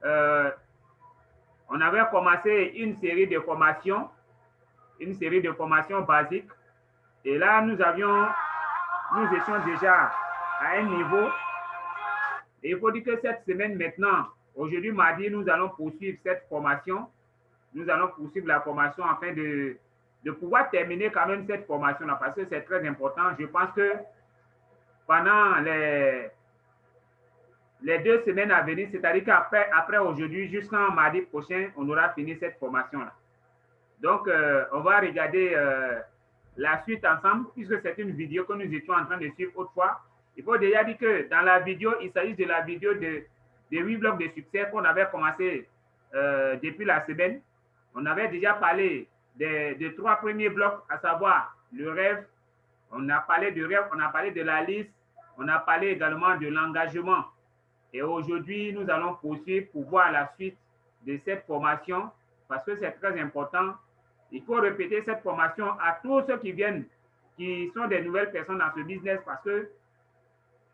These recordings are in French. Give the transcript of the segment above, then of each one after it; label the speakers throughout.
Speaker 1: euh, on avait commencé une série de formations basiques. Et là, nous étions déjà à un niveau. Et il faut dire que cette semaine maintenant, aujourd'hui, mardi, nous allons poursuivre cette formation. Nous allons poursuivre la formation afin de pouvoir terminer quand même cette formation-là parce que c'est très important. Je pense que pendant les 2 semaines à venir, c'est-à-dire qu'après aujourd'hui, jusqu'en mardi prochain, on aura fini cette formation-là. Donc, on va regarder la suite ensemble, puisque c'est une vidéo que nous étions en train de suivre autrefois. Il faut déjà dire que dans la vidéo, il s'agit de la vidéo des 8 blocs de succès qu'on avait commencé depuis la semaine. On avait déjà parlé des 3 premiers blocs, à savoir le rêve. On a parlé du rêve, on a parlé de la liste, on a parlé également de l'engagement. Et aujourd'hui, nous allons poursuivre pour voir la suite de cette formation parce que c'est très important. Il faut répéter cette formation à tous ceux qui viennent, qui sont des nouvelles personnes dans ce business parce que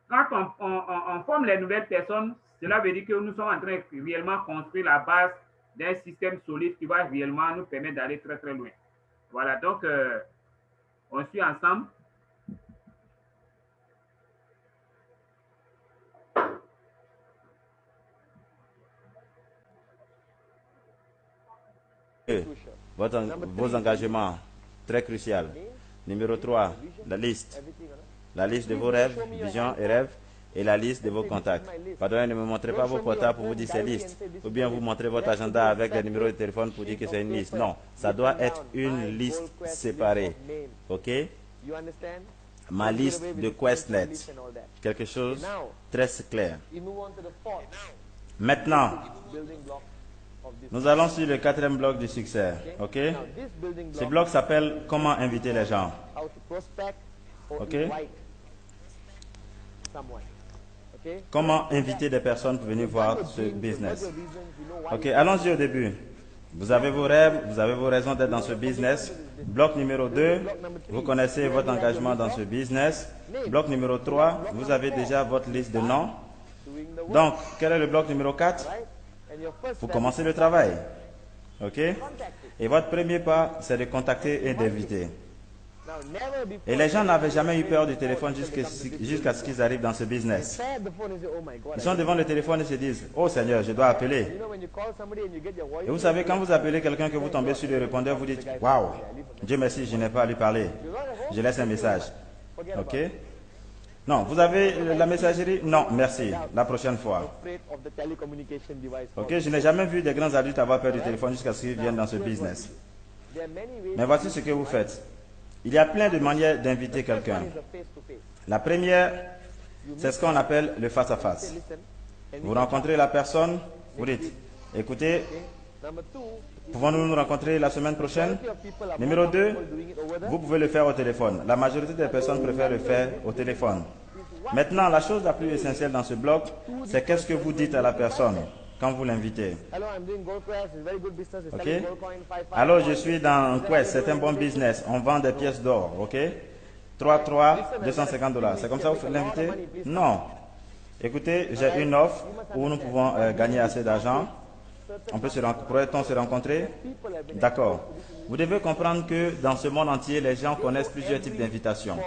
Speaker 1: quand on forme les nouvelles personnes, cela veut dire que nous sommes en train de réellement construire la base d'un système solide qui va réellement nous permettre d'aller très très loin. Voilà, donc on suit ensemble.
Speaker 2: Vos engagements, très crucial. Numéro 3, la liste. La liste de vos rêves, visions et rêves, et la liste de vos contacts. Pardon, ne me montrez pas vos portables pour vous dire c'est liste. Ou bien vous montrez votre agenda avec les numéros de téléphone pour dire que c'est une liste. Non, ça doit être une liste séparée. OK? Ma liste de QuestNet. Quelque chose de très clair. Maintenant, nous allons sur le 4e bloc du succès. OK? Ce bloc s'appelle comment inviter les gens. OK? Comment inviter des personnes pour venir voir ce business. OK, allons-y au début. Vous avez vos rêves, vous avez vos raisons d'être dans ce business. Bloc numéro 2, vous connaissez votre engagement dans ce business. Bloc numéro 3, vous avez déjà votre liste de noms. Donc, quel est le bloc numéro 4? Vous commencez le travail. OK? Et votre premier pas, c'est de contacter et d'inviter. Et les gens n'avaient jamais eu peur du téléphone jusqu'à ce qu'ils arrivent dans ce business. Ils sont devant le téléphone et se disent, oh Seigneur, je dois appeler. Et vous savez, quand vous appelez quelqu'un que vous tombez sur le répondeur, vous dites, waouh, Dieu merci, je n'ai pas à lui parler. Je laisse un message. OK? Non, vous avez la messagerie? Non, merci. La prochaine fois. OK, je n'ai jamais vu des grands adultes avoir peur du téléphone jusqu'à ce qu'ils viennent dans ce business. Mais voici ce que vous faites. Il y a plein de manières d'inviter quelqu'un. La première, c'est ce qu'on appelle le face-à-face. Vous rencontrez la personne, vous dites, écoutez, pouvons-nous nous rencontrer la semaine prochaine? Numéro 2, vous pouvez le faire au téléphone. La majorité des personnes préfèrent le faire au téléphone. Maintenant, la chose la plus essentielle dans ce bloc, c'est qu'est-ce que vous dites à la personne quand vous l'invitez. OK? Alors, je suis dans Quest, c'est un bon business. On vend des pièces d'or. OK? 3, 250 $. C'est comme ça que vous l'invitez? Non. Écoutez, j'ai une offre où nous pouvons gagner assez d'argent. Pourrait-on se rencontrer? D'accord. Vous devez comprendre que dans ce monde entier, les gens connaissent plusieurs types d'invitations.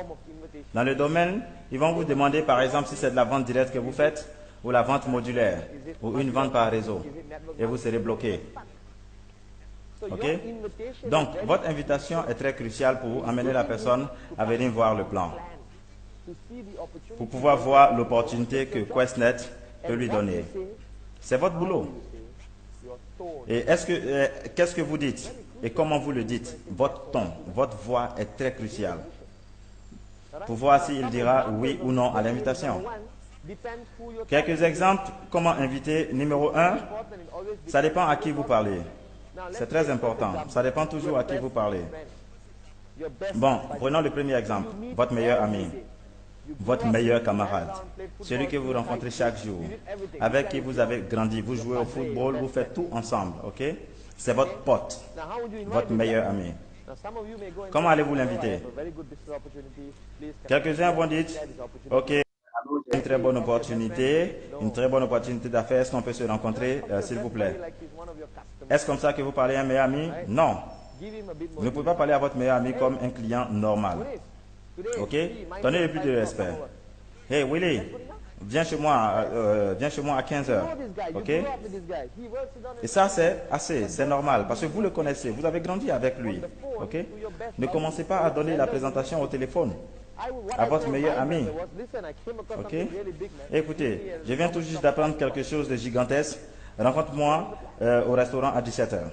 Speaker 2: Dans le domaine, ils vont vous demander par exemple si c'est de la vente directe que vous faites ou la vente modulaire ou une vente par réseau et vous serez bloqué. OK? Donc, votre invitation est très cruciale pour amener la personne à venir voir le plan, pour pouvoir voir l'opportunité que QuestNet peut lui donner. C'est votre boulot. Et qu'est-ce que vous dites et comment vous le dites? Votre ton, votre voix est très cruciale pour voir s'il dira oui ou non à l'invitation. Quelques exemples, comment inviter. Numéro 1, ça dépend à qui vous parlez. C'est très important. Ça dépend toujours à qui vous parlez. Bon, prenons le premier exemple. Votre meilleur ami, votre meilleur camarade, celui que vous rencontrez chaque jour, avec qui vous avez grandi, vous jouez au football, vous faites tout ensemble, ok? C'est votre pote, votre meilleur ami. Comment allez-vous l'inviter? Quelques-uns vont dire, ok.
Speaker 1: Allô,
Speaker 2: Une très bonne opportunité d'affaires. Est-ce qu'on peut se rencontrer, s'il vous plaît? Est-ce comme ça que vous parlez à un meilleur ami? Non. Vous ne pouvez pas parler à votre meilleur ami comme un client normal. Ok? Donnez-lui plus de respect. Hey Willy, viens chez moi à 15 heures. Ok? Et ça, c'est assez, c'est normal, parce que vous le connaissez, vous avez grandi avec lui. Ok? Ne commencez pas à donner la présentation au téléphone à votre meilleur ami. Ok? Écoutez, je viens tout juste d'apprendre quelque chose de gigantesque. Rencontre-moi au restaurant à 17 heures.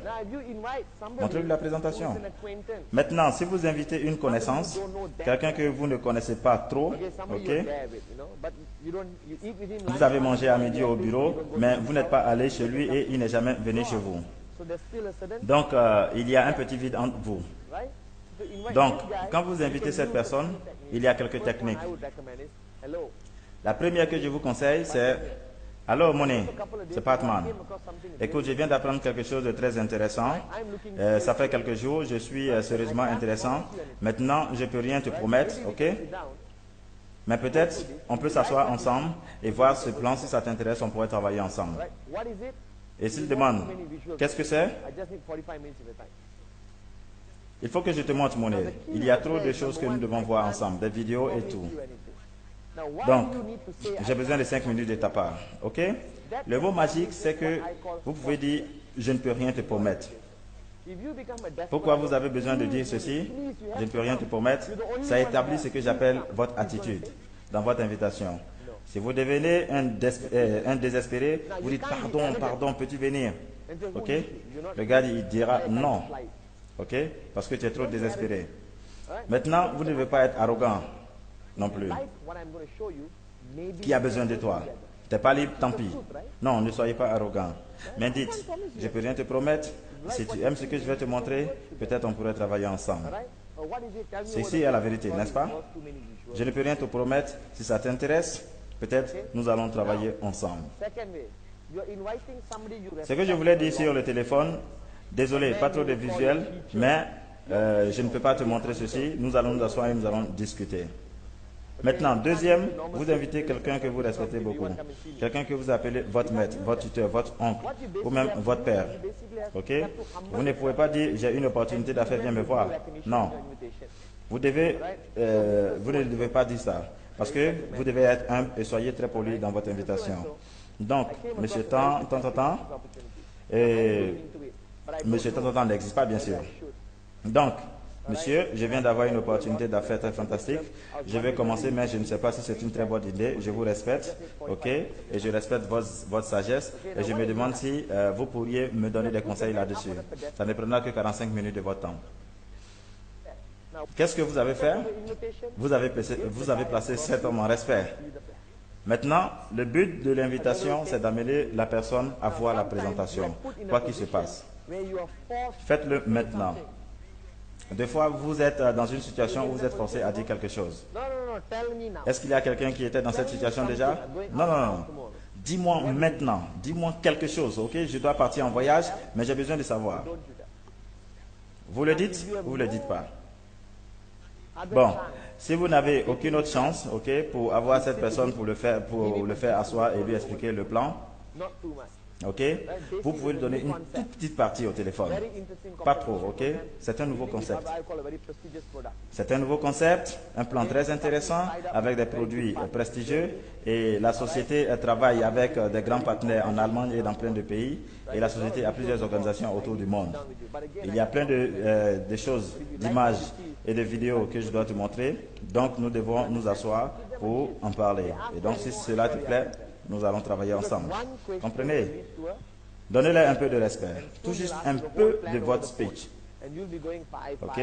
Speaker 2: Montrez-lui la présentation. Maintenant, si vous invitez une connaissance, quelqu'un que vous ne connaissez pas trop, ok? Vous avez mangé à midi au bureau, mais vous n'êtes pas allé chez lui et il n'est jamais venu chez vous. Donc, il y a un petit vide entre vous. Donc, quand vous invitez cette personne, il y a quelques techniques. La première que je vous conseille, c'est « Allô, Money, c'est Patman. Écoute, je viens d'apprendre quelque chose de très intéressant. Ça fait quelques jours, je suis sérieusement intéressant. Maintenant, je ne peux rien te promettre, ok? Mais peut-être, on peut s'asseoir ensemble et voir ce plan. Si ça t'intéresse, on pourrait travailler ensemble. » Et s'il demande « Qu'est-ce que c'est? » Il faut que je te montre, Money. Il y a trop de choses que nous devons voir ensemble, des vidéos et tout. Donc, j'ai besoin de 5 minutes de ta part. Ok? Le mot magique, c'est que vous pouvez dire « Je ne peux rien te promettre ». Pourquoi vous avez besoin de dire ceci? « Je ne peux rien te promettre ». Ça établit ce que j'appelle votre attitude dans votre invitation. Si vous devenez un désespéré, vous dites « Pardon, peux-tu venir ?» Ok? Le gars, il dira « Non ». Ok? Parce que tu es trop désespéré. Maintenant, vous ne devez pas être arrogant non plus. Qui a besoin de toi? Tu n'es pas libre, tant pis. Non, ne soyez pas arrogant. Mais dites, je ne peux rien te promettre. Si tu aimes ce que je vais te montrer, peut-être on pourrait travailler ensemble. Ceci est la vérité, n'est-ce pas? Je ne peux rien te promettre. Si ça t'intéresse, peut-être nous allons travailler ensemble. Ce que je voulais dire sur le téléphone, désolé, pas trop de visuel, mais je ne peux pas te montrer ceci. Nous allons nous asseoir et nous allons discuter. Maintenant, deuxième, vous invitez quelqu'un que vous respectez beaucoup. Quelqu'un que vous appelez votre maître, votre tuteur, votre oncle, ou même votre père. Ok? Vous ne pouvez pas dire, j'ai une opportunité d'affaires, viens me voir. Non. Vous ne devez pas dire ça. Parce que vous devez être humble et soyez très poli dans votre invitation. Donc, monsieur tant n'existe pas, bien sûr. Donc, monsieur, je viens d'avoir une opportunité d'affaires très fantastique. Je vais commencer, mais je ne sais pas si c'est une très bonne idée. Je vous respecte, ok? Et je respecte votre sagesse. Et je me demande si vous pourriez me donner des conseils là-dessus. Ça ne prendra que 45 minutes de votre temps. Qu'est-ce que vous avez fait? Vous avez placé cet homme en respect. Maintenant, le but de l'invitation, c'est d'amener la personne à voir la présentation, quoi qu'il se passe. Faites-le maintenant. Des fois, vous êtes dans une situation où vous êtes forcé à dire quelque chose. Est-ce qu'il y a quelqu'un qui était dans cette situation déjà? Non. Dis-moi maintenant. Dis-moi quelque chose, ok? Je dois partir en voyage, mais j'ai besoin de savoir. Vous le dites ou vous ne le dites pas? Bon, si vous n'avez aucune autre chance, ok, pour avoir cette personne pour le faire asseoir et lui expliquer le plan, ok, vous pouvez lui donner une toute petite partie au téléphone. Pas trop, ok? C'est un nouveau concept. C'est un nouveau concept, un plan très intéressant avec des produits prestigieux et la société travaille avec des grands partenaires en Allemagne et dans plein de pays et la société a plusieurs organisations autour du monde. Il y a plein de choses, d'images et de vidéos que je dois te montrer. Donc nous devons nous asseoir pour en parler. Et donc si cela te plaît, nous allons travailler ensemble. Comprenez? Donnez-leur un peu de respect. Tout juste un peu de votre speech. Ok?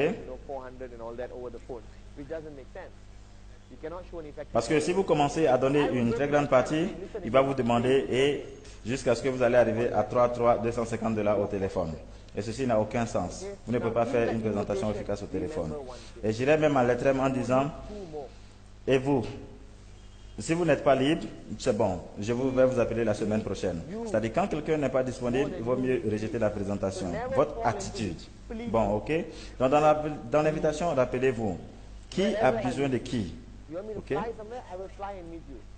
Speaker 2: Parce que si vous commencez à donner une très grande partie, il va vous demander et jusqu'à ce que vous allez arriver à 250 $ au téléphone. Et ceci n'a aucun sens. Vous ne pouvez pas faire une présentation efficace au téléphone. Et j'irai même à l'extrême en disant, et vous, si vous n'êtes pas libre, c'est bon, je vais vous appeler la semaine prochaine. C'est-à-dire quand quelqu'un n'est pas disponible, il vaut mieux rejeter la présentation. Votre attitude. Bon, ok. Donc dans l'invitation, rappelez-vous, qui a besoin de qui? Ok?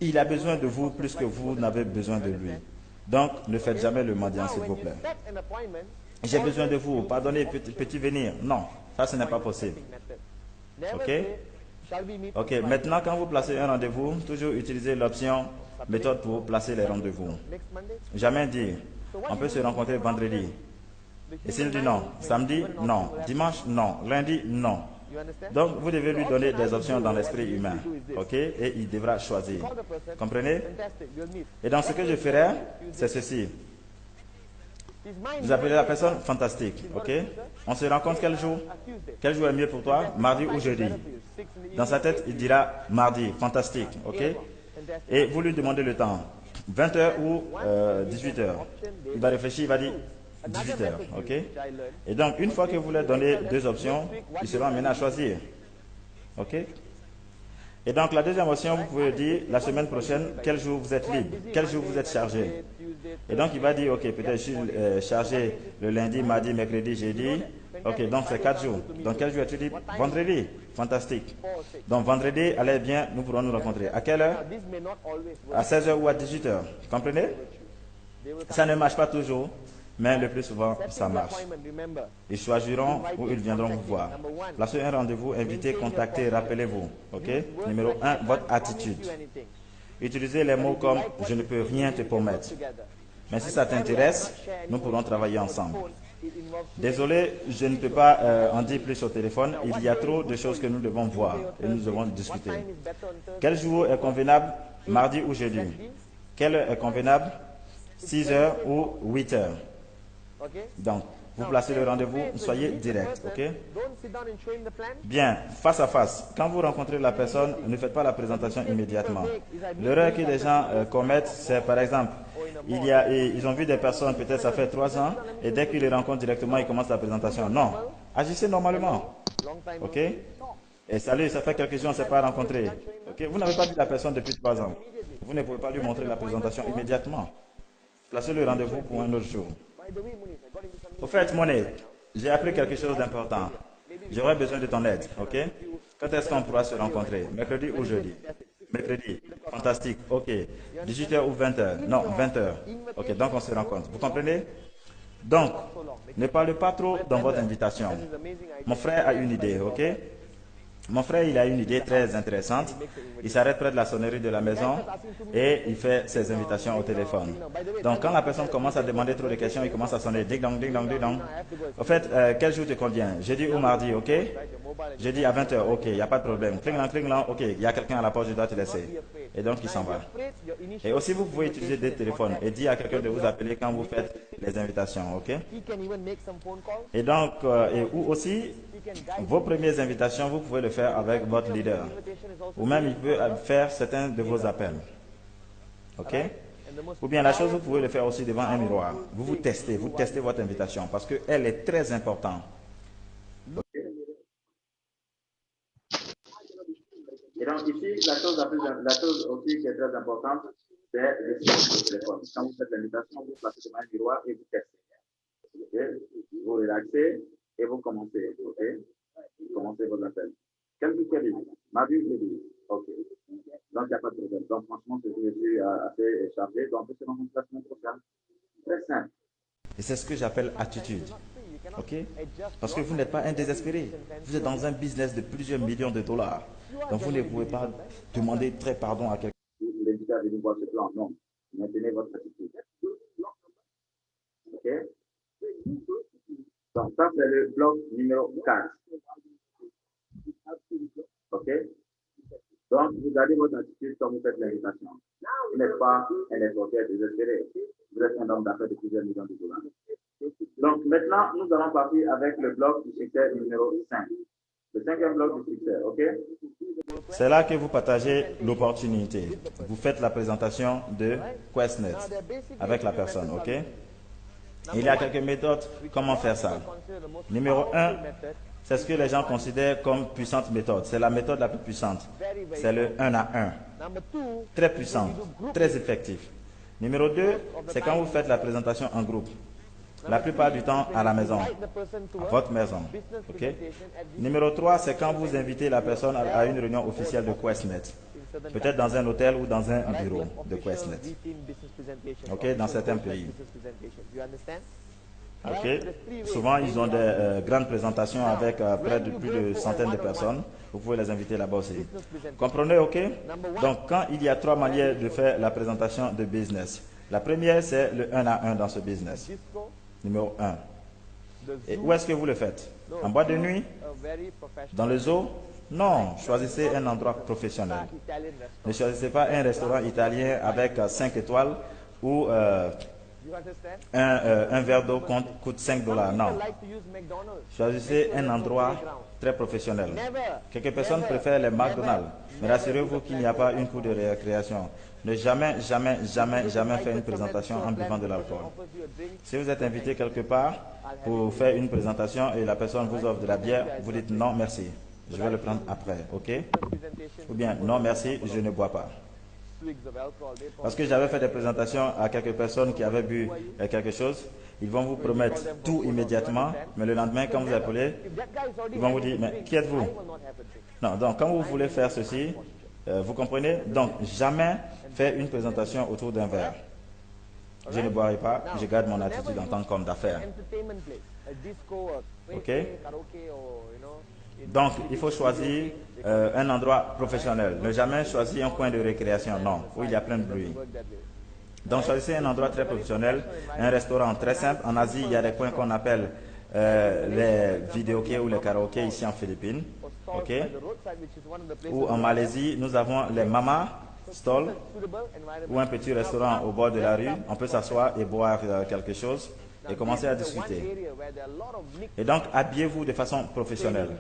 Speaker 2: Il a besoin de vous plus que vous n'avez besoin de lui. Donc, ne faites jamais le mendiant, s'il vous plaît. J'ai besoin de vous, pardonnez, petit venir. Non, ça, ce n'est pas possible. Ok? Ok, maintenant, quand vous placez un rendez-vous, toujours utilisez l'option méthode pour placer les rendez-vous. Jamais dire, on peut se rencontrer vendredi. Et s'il dit non, samedi, non, dimanche, non, lundi, non. Donc, vous devez lui donner des options dans l'esprit humain. Ok? Et il devra choisir. Comprenez? Et donc, ce que je ferai, c'est ceci. Vous appelez la personne fantastique. Ok? On se rencontre quel jour? Quel jour est mieux pour toi? Mardi ou jeudi? Dans sa tête, il dira mardi. Fantastique. Ok? Et vous lui demandez le temps. 20h ou 18h. Il va réfléchir, il va dire 18h. Ok? Et donc, une fois que vous leur donnez deux options, ils seront amenés à choisir. Ok? Et donc, la deuxième option, vous pouvez dire la semaine prochaine, quel jour vous êtes libre, quel jour vous êtes chargé. Et donc, il va dire, ok, peut-être je suis chargé le lundi, mardi, mercredi, jeudi. Ok, donc c'est 4 jours. Donc, quel jour es-tu libre? Vendredi. Fantastique. Donc, vendredi, allez bien, nous pourrons nous rencontrer. À quelle heure? À 16h ou à 18h. Comprenez? Ça ne marche pas toujours, mais le plus souvent, ça marche. Ils choisiront ou ils viendront vous voir. Placez un rendez-vous, invitez, contactez, rappelez-vous. Ok? Numéro 1, votre attitude. Utilisez les mots comme « je ne peux rien te promettre ». Mais si ça t'intéresse, nous pourrons travailler ensemble. Désolé, je ne peux pas en dire plus au téléphone. Il y a trop de choses que nous devons voir et nous devons discuter. Quel jour est convenable? Mardi ou jeudi? Quelle heure est convenable? 6h ou 8h? Donc, vous placez le rendez-vous, soyez direct, ok? Bien, face à face. Quand vous rencontrez la personne, ne faites pas la présentation immédiatement. L'erreur que les gens commettent, c'est par exemple, ils ont vu des personnes, peut-être ça fait 3 ans, et dès qu'ils les rencontrent directement, ils commencent la présentation. Non, agissez normalement, ok? Et salut, ça fait quelques jours, on ne s'est pas rencontré. Ok? Vous n'avez pas vu la personne depuis 3 ans. Vous ne pouvez pas lui montrer la présentation immédiatement. Placez le rendez-vous pour un autre jour. Au fait, Monet, j'ai appris quelque chose d'important. J'aurais besoin de ton aide, ok? Quand est-ce qu'on pourra se rencontrer? Mercredi ou jeudi? Mercredi. Fantastique, ok. 18h ou 20h? Non, 20h. Ok, donc on se rencontre. Vous comprenez? Donc, ne parlez pas trop dans votre invitation. Mon frère a une idée, ok? Mon frère, il a une idée très intéressante. Il s'arrête près de la sonnerie de la maison et il fait ses invitations au téléphone. Donc, quand la personne commence à demander trop de questions, il commence à sonner ding dong, ding dong, ding dong. Au fait, quel jour te convient? Jeudi ou mardi, ok? Jeudi à 20h, ok, il n'y a pas de problème. Cling-lang, ok, il y a quelqu'un à la porte, je dois te laisser. Et donc, il s'en va. Et aussi, vous pouvez utiliser des téléphones et dire à quelqu'un de vous appeler quand vous faites les invitations, ok? Et donc, ou aussi, vos premières invitations, vous pouvez le faire avec votre leader. Ou même, il peut faire certains de vos appels. Ok? Ou bien la chose, vous pouvez le faire aussi devant un miroir. Vous testez votre invitation parce qu'elle est très importante.
Speaker 1: Et donc ici, la chose aussi qui est très importante, c'est le silence du téléphone. Quand vous faites l'invitation, vous placez devant un miroir et vous testez. Okay? Vous relaxez et vous commencez. Ok? Vous commencez votre appel. Quel jour est libre? Mardi ou jeudi? Ok. Donc il n'y a pas de problème. Donc franchement, c'est assez chargé. Donc on peut se rencontrer la semaine prochaine. Très simple.
Speaker 2: Et c'est ce que j'appelle attitude. Ok? Parce que vous n'êtes pas un désespéré. Vous êtes dans un business de plusieurs millions de dollars. Donc vous ne pouvez pas demander très pardon à quelqu'un.
Speaker 1: Vous l'invitez à venir voir ce plan. Non. Maintenez votre attitude. Ok? Donc ça, c'est le bloc numéro 4. Ok? Donc, vous gardez votre attitude quand vous faites l'invitation. Vous n'êtes pas un escorteur désespéré. Vous êtes un homme d'affaires de plusieurs millions de dollars. Donc, maintenant, nous allons partir avec le bloc du succès numéro 5. Le 5e bloc du succès, ok?
Speaker 2: C'est là que vous partagez l'opportunité. Vous faites la présentation de QuestNet avec la personne, ok? Il y a quelques méthodes. Comment faire ça? Numéro 1, c'est ce que les gens considèrent comme puissante méthode. C'est la méthode la plus puissante. C'est le 1 à 1. Très puissant, très effectif. Numéro 2, c'est quand vous faites la présentation en groupe. La plupart du temps à la maison, à votre maison. OK? Numéro 3, c'est quand vous invitez la personne à une réunion officielle de QuestNet. Peut-être dans un hôtel ou dans un bureau de QuestNet. OK? Dans certains pays. OK? Souvent, ils ont des grandes présentations avec près de plus de centaines de personnes. Vous pouvez les inviter là-bas aussi. Comprenez, OK? Donc, quand il y a 3 manières de faire la présentation de business. La première, c'est le 1 à 1 dans ce business. Numéro 1. Et où est-ce que vous le faites? En boîte de nuit? Dans le zoo? Non, choisissez un endroit professionnel. Ne choisissez pas un restaurant italien avec 5 étoiles où un verre d'eau coûte 5 dollars. Non. Choisissez un endroit très professionnel. Quelques personnes préfèrent les McDonald's, mais rassurez-vous qu'il n'y a pas une cour de récréation. Ne jamais, jamais, jamais, jamais faire une présentation en buvant de l'alcool. Si vous êtes invité quelque part pour faire une présentation et la personne vous offre de la bière, vous dites non merci, je vais le prendre après, ok? Ou bien non merci, je ne bois pas. Parce que j'avais fait des présentations à quelques personnes qui avaient bu quelque chose. Ils vont vous promettre tout immédiatement, mais le lendemain, quand vous appelez, ils vont vous dire, mais qui êtes-vous? Non, donc quand vous voulez faire ceci, vous comprenez? Donc, jamais faire une présentation autour d'un verre. Je ne boirai pas, je garde mon attitude en tant qu'homme d'affaires. Ok? Donc, il faut choisir un endroit professionnel. Ne jamais choisir un coin de récréation, non, où il y a plein de bruit. Donc, choisissez un endroit très professionnel, un restaurant très simple. En Asie, il y a des coins qu'on appelle les vidéokés ou les karaokés ici en Philippines. Ok? Ou en Malaisie, nous avons les mama stalls ou un petit restaurant au bord de la rue. On peut s'asseoir et boire quelque chose et commencer à discuter. Et donc, habillez-vous de façon professionnelle.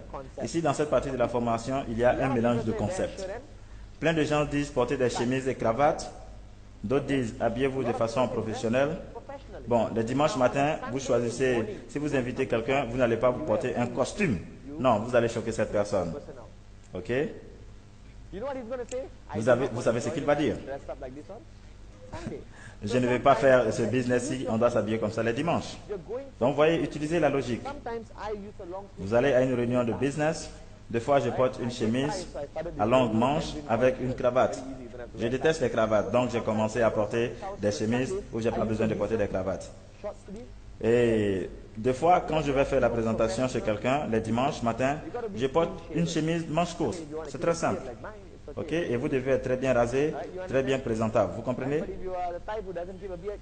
Speaker 2: Ici, dans cette partie de la formation, il y a un mélange de concepts. Plein de gens disent porter des chemises et cravates. D'autres disent habillez-vous de façon professionnelle. Bon, le dimanche matin, vous choisissez, si vous invitez quelqu'un, vous n'allez pas vous porter un costume. Non, vous allez choquer cette personne. Ok? Vous savez ce qu'il va dire. Je ne vais pas faire ce business-ci, on doit s'habiller comme ça les dimanches. Donc, vous voyez, utilisez la logique. Vous allez à une réunion de business. Des fois, je porte une chemise à longue manche avec une cravate. Je déteste les cravates, donc j'ai commencé à porter des chemises où j'ai pas besoin de porter des cravates. Et des fois, quand je vais faire la présentation chez quelqu'un, les dimanches matin, je porte une chemise manche courte. C'est très simple. Ok? Et vous devez être très bien rasé, très bien présentable. Vous comprenez?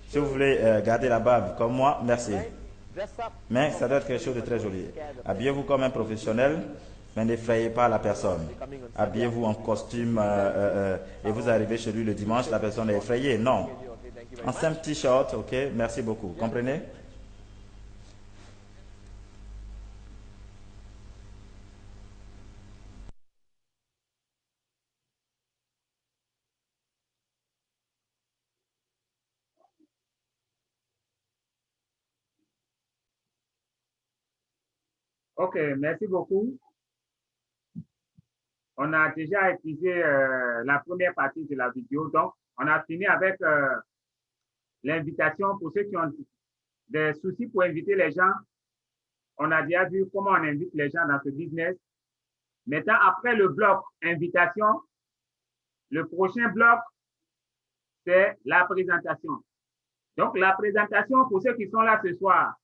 Speaker 2: Si vous voulez garder la barbe comme moi, merci. Mais ça doit être quelque chose de très joli. Habillez-vous comme un professionnel, mais n'effrayez pas la personne. Habillez-vous en costume et vous arrivez chez lui le dimanche, la personne est effrayée. Non. En simple t-shirt, ok? Merci beaucoup. Comprenez?
Speaker 1: Ok, merci beaucoup. On a déjà utilisé la première partie de la vidéo, donc on a fini avec l'invitation pour ceux qui ont des soucis pour inviter les gens. On a déjà vu comment on invite les gens dans ce business. Maintenant, après le bloc invitation, le prochain bloc, c'est la présentation. Donc, la présentation, pour ceux qui sont là ce soir,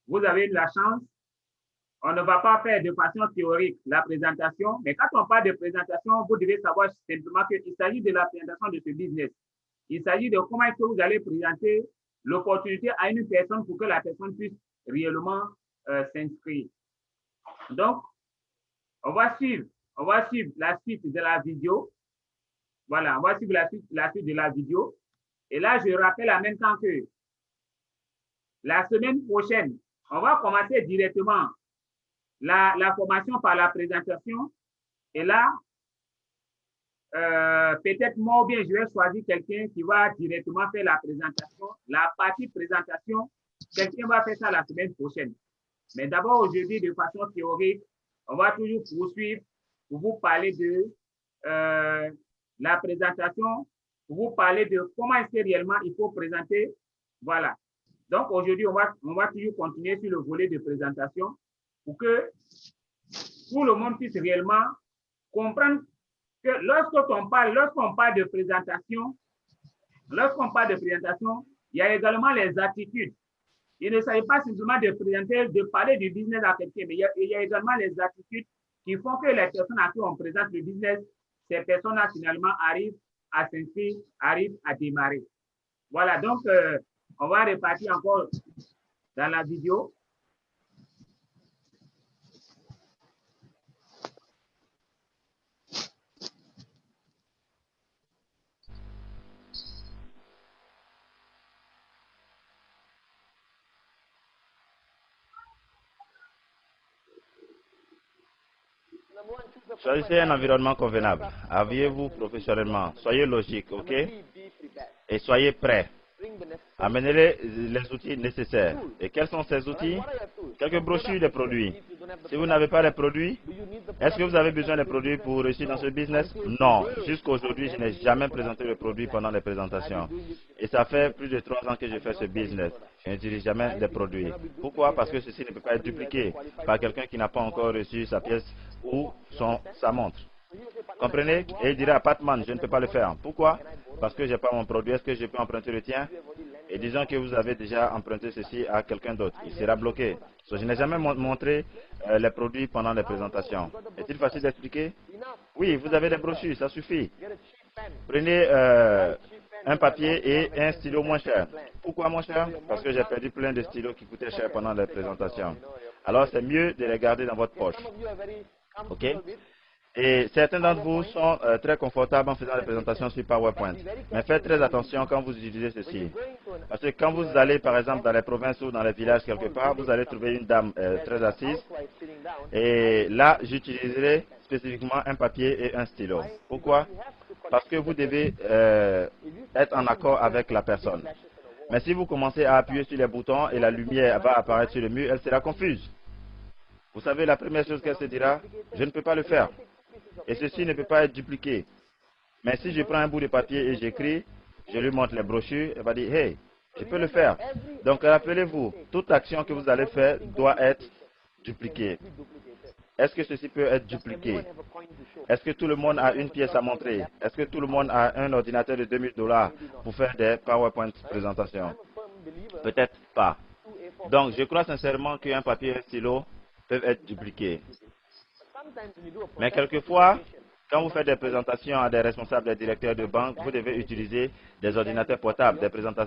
Speaker 1: vous avez de la chance. On ne va pas faire de façon théorique la présentation, mais quand on parle de présentation, vous devez savoir simplement qu'il s'agit de la présentation de ce business. Il s'agit de comment est-ce que vous allez présenter l'opportunité à une personne pour que la personne puisse réellement s'inscrire. Donc, on va suivre la suite de la vidéo. Voilà, on va suivre la suite de la vidéo. Et là, je rappelle en même temps que la semaine prochaine, on va commencer directement la formation par la présentation. Et là, peut-être moi ou bien je vais choisir quelqu'un qui va directement faire la présentation. La partie présentation, quelqu'un va faire ça la semaine prochaine. Mais d'abord, aujourd'hui, de façon théorique, on va toujours poursuivre pour vous parler de la présentation, pour vous parler de comment est-ce que réellement il faut présenter. Voilà. Donc aujourd'hui, on va toujours continuer sur le volet de présentation pour que tout le monde puisse réellement comprendre que lorsqu'on parle de présentation, il y a également les attitudes. Il ne s'agit pas simplement de présenter, de parler du business à quelqu'un, mais il y a également les attitudes qui font que les personnes à qui on présente le business, ces personnes-là finalement arrivent à s'inscrire, arrivent à démarrer. Voilà, donc on va repartir encore dans la vidéo.
Speaker 2: Choisissez un environnement convenable. Habillez-vous professionnellement. Soyez logique, ok? Et soyez prêt. Amenez les outils nécessaires. Et quels sont ces outils? Quelques brochures des produits. Si vous n'avez pas les produits, est-ce que vous avez besoin des produits pour réussir dans ce business? Non. Jusqu'à aujourd'hui, je n'ai jamais présenté le produit pendant les présentations. Et ça fait plus de 3 ans que je fais ce business. Je n'utilise jamais des produits. Pourquoi? Parce que ceci ne peut pas être dupliqué par quelqu'un qui n'a pas encore reçu sa pièce ou sa montre. Comprenez? Et il dira, Patman, je ne peux pas le faire. Pourquoi? Parce que je n'ai pas mon produit. Est-ce que je peux emprunter le tien? Et disons que vous avez déjà emprunté ceci à quelqu'un d'autre. Il sera bloqué. Je n'ai jamais montré les produits pendant les présentations. Est-il facile d'expliquer? Oui, vous avez des brochures, ça suffit. Prenez un papier et un stylo moins cher. Pourquoi moins cher? Parce que j'ai perdu plein de stylos qui coûtaient cher pendant les présentations. Alors c'est mieux de les garder dans votre poche. OK? Et certains d'entre vous sont très confortables en faisant des présentations sur PowerPoint. Mais faites très attention quand vous utilisez ceci. Parce que quand vous allez, par exemple, dans les provinces ou dans les villages quelque part, vous allez trouver une dame très assise. Et là, j'utiliserai spécifiquement un papier et un stylo. Pourquoi? Parce que vous devez être en accord avec la personne. Mais si vous commencez à appuyer sur les boutons et la lumière va apparaître sur le mur, elle sera confuse. Vous savez, la première chose qu'elle se dira, je ne peux pas le faire. Et ceci ne peut pas être dupliqué. Mais si je prends un bout de papier et j'écris, je lui montre les brochures, elle va dire, hey, je peux le faire. Donc rappelez-vous, toute action que vous allez faire doit être dupliquée. Est-ce que ceci peut être dupliqué? Est-ce que tout le monde a une pièce à montrer? Est-ce que tout le monde a un ordinateur de $2000 pour faire des PowerPoint présentations? Peut-être pas. Donc je crois sincèrement qu'un papier et un stylo peuvent être dupliqués. Mais quelquefois, quand vous faites des présentations à des responsables, des directeurs de banque, vous devez utiliser des ordinateurs portables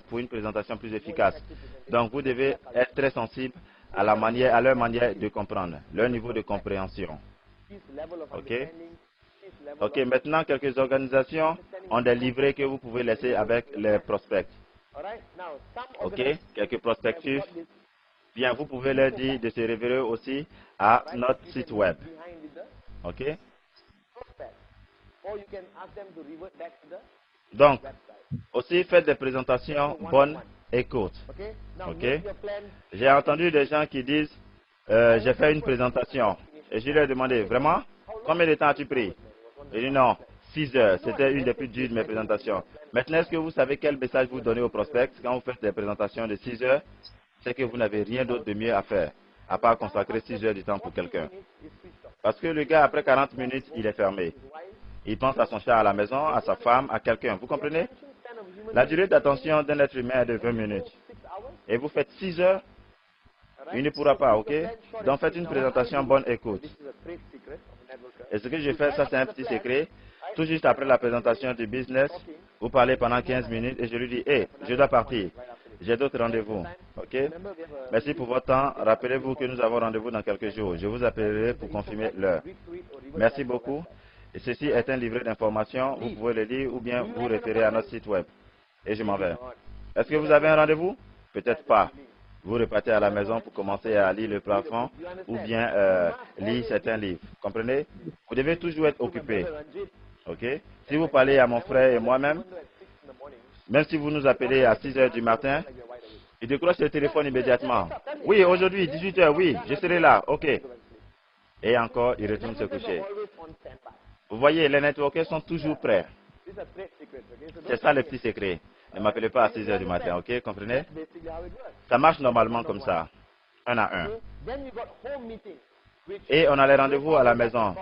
Speaker 2: pour une présentation plus efficace. Donc, vous devez être très sensible à leur manière de comprendre, leur niveau de compréhension. OK? OK, maintenant, quelques organisations ont des livrets que vous pouvez laisser avec les prospects. OK? Quelques prospectus. Bien, vous pouvez leur dire de se référer aussi à notre site web. OK? Donc, aussi faites des présentations bonnes et courtes. OK? J'ai entendu des gens qui disent, j'ai fait une présentation. Et je leur ai demandé, vraiment? Combien de temps as-tu pris? J'ai dit non, 6 heures. C'était une des plus dures de mes présentations. Maintenant, est-ce que vous savez quel message vous donnez au prospect quand vous faites des présentations de 6 heures? C'est que vous n'avez rien d'autre de mieux à faire, à part consacrer 6 heures du temps pour quelqu'un. Parce que le gars, après 40 minutes, il est fermé. Il pense à son chat à la maison, à sa femme, à quelqu'un. Vous comprenez? La durée d'attention d'un être humain est de 20 minutes. Et vous faites 6 heures, il ne pourra pas, ok? Donc faites une présentation bonne écoute. Et ce que je fais, ça c'est un petit secret. Tout juste après la présentation du business, vous parlez pendant 15 minutes et je lui dis, hey, je dois partir. J'ai d'autres rendez-vous. OK? Merci pour votre temps. Rappelez-vous que nous avons rendez-vous dans quelques jours. Je vous appellerai pour confirmer l'heure. Merci beaucoup. Et ceci est un livret d'informations. Vous pouvez le lire ou bien vous référer à notre site web. Et je m'en vais. Est-ce que vous avez un rendez-vous? Peut-être pas. Vous repartez à la maison pour commencer à lire le plafond ou bien lire certains livres. Comprenez? Vous devez toujours être occupé. OK? Si vous parlez à mon frère et moi-même, même si vous nous appelez à 6 heures du matin, il décroche le téléphone immédiatement. Oui, aujourd'hui, 18 heures, oui, je serai là. OK. Et encore, il retourne se coucher. Vous voyez, les networkers sont toujours prêts. C'est ça le petit secret. Ne m'appelez pas à 6 heures du matin, ok? Comprenez? Ça marche normalement comme ça, un à un. Et on a les rendez-vous à la maison.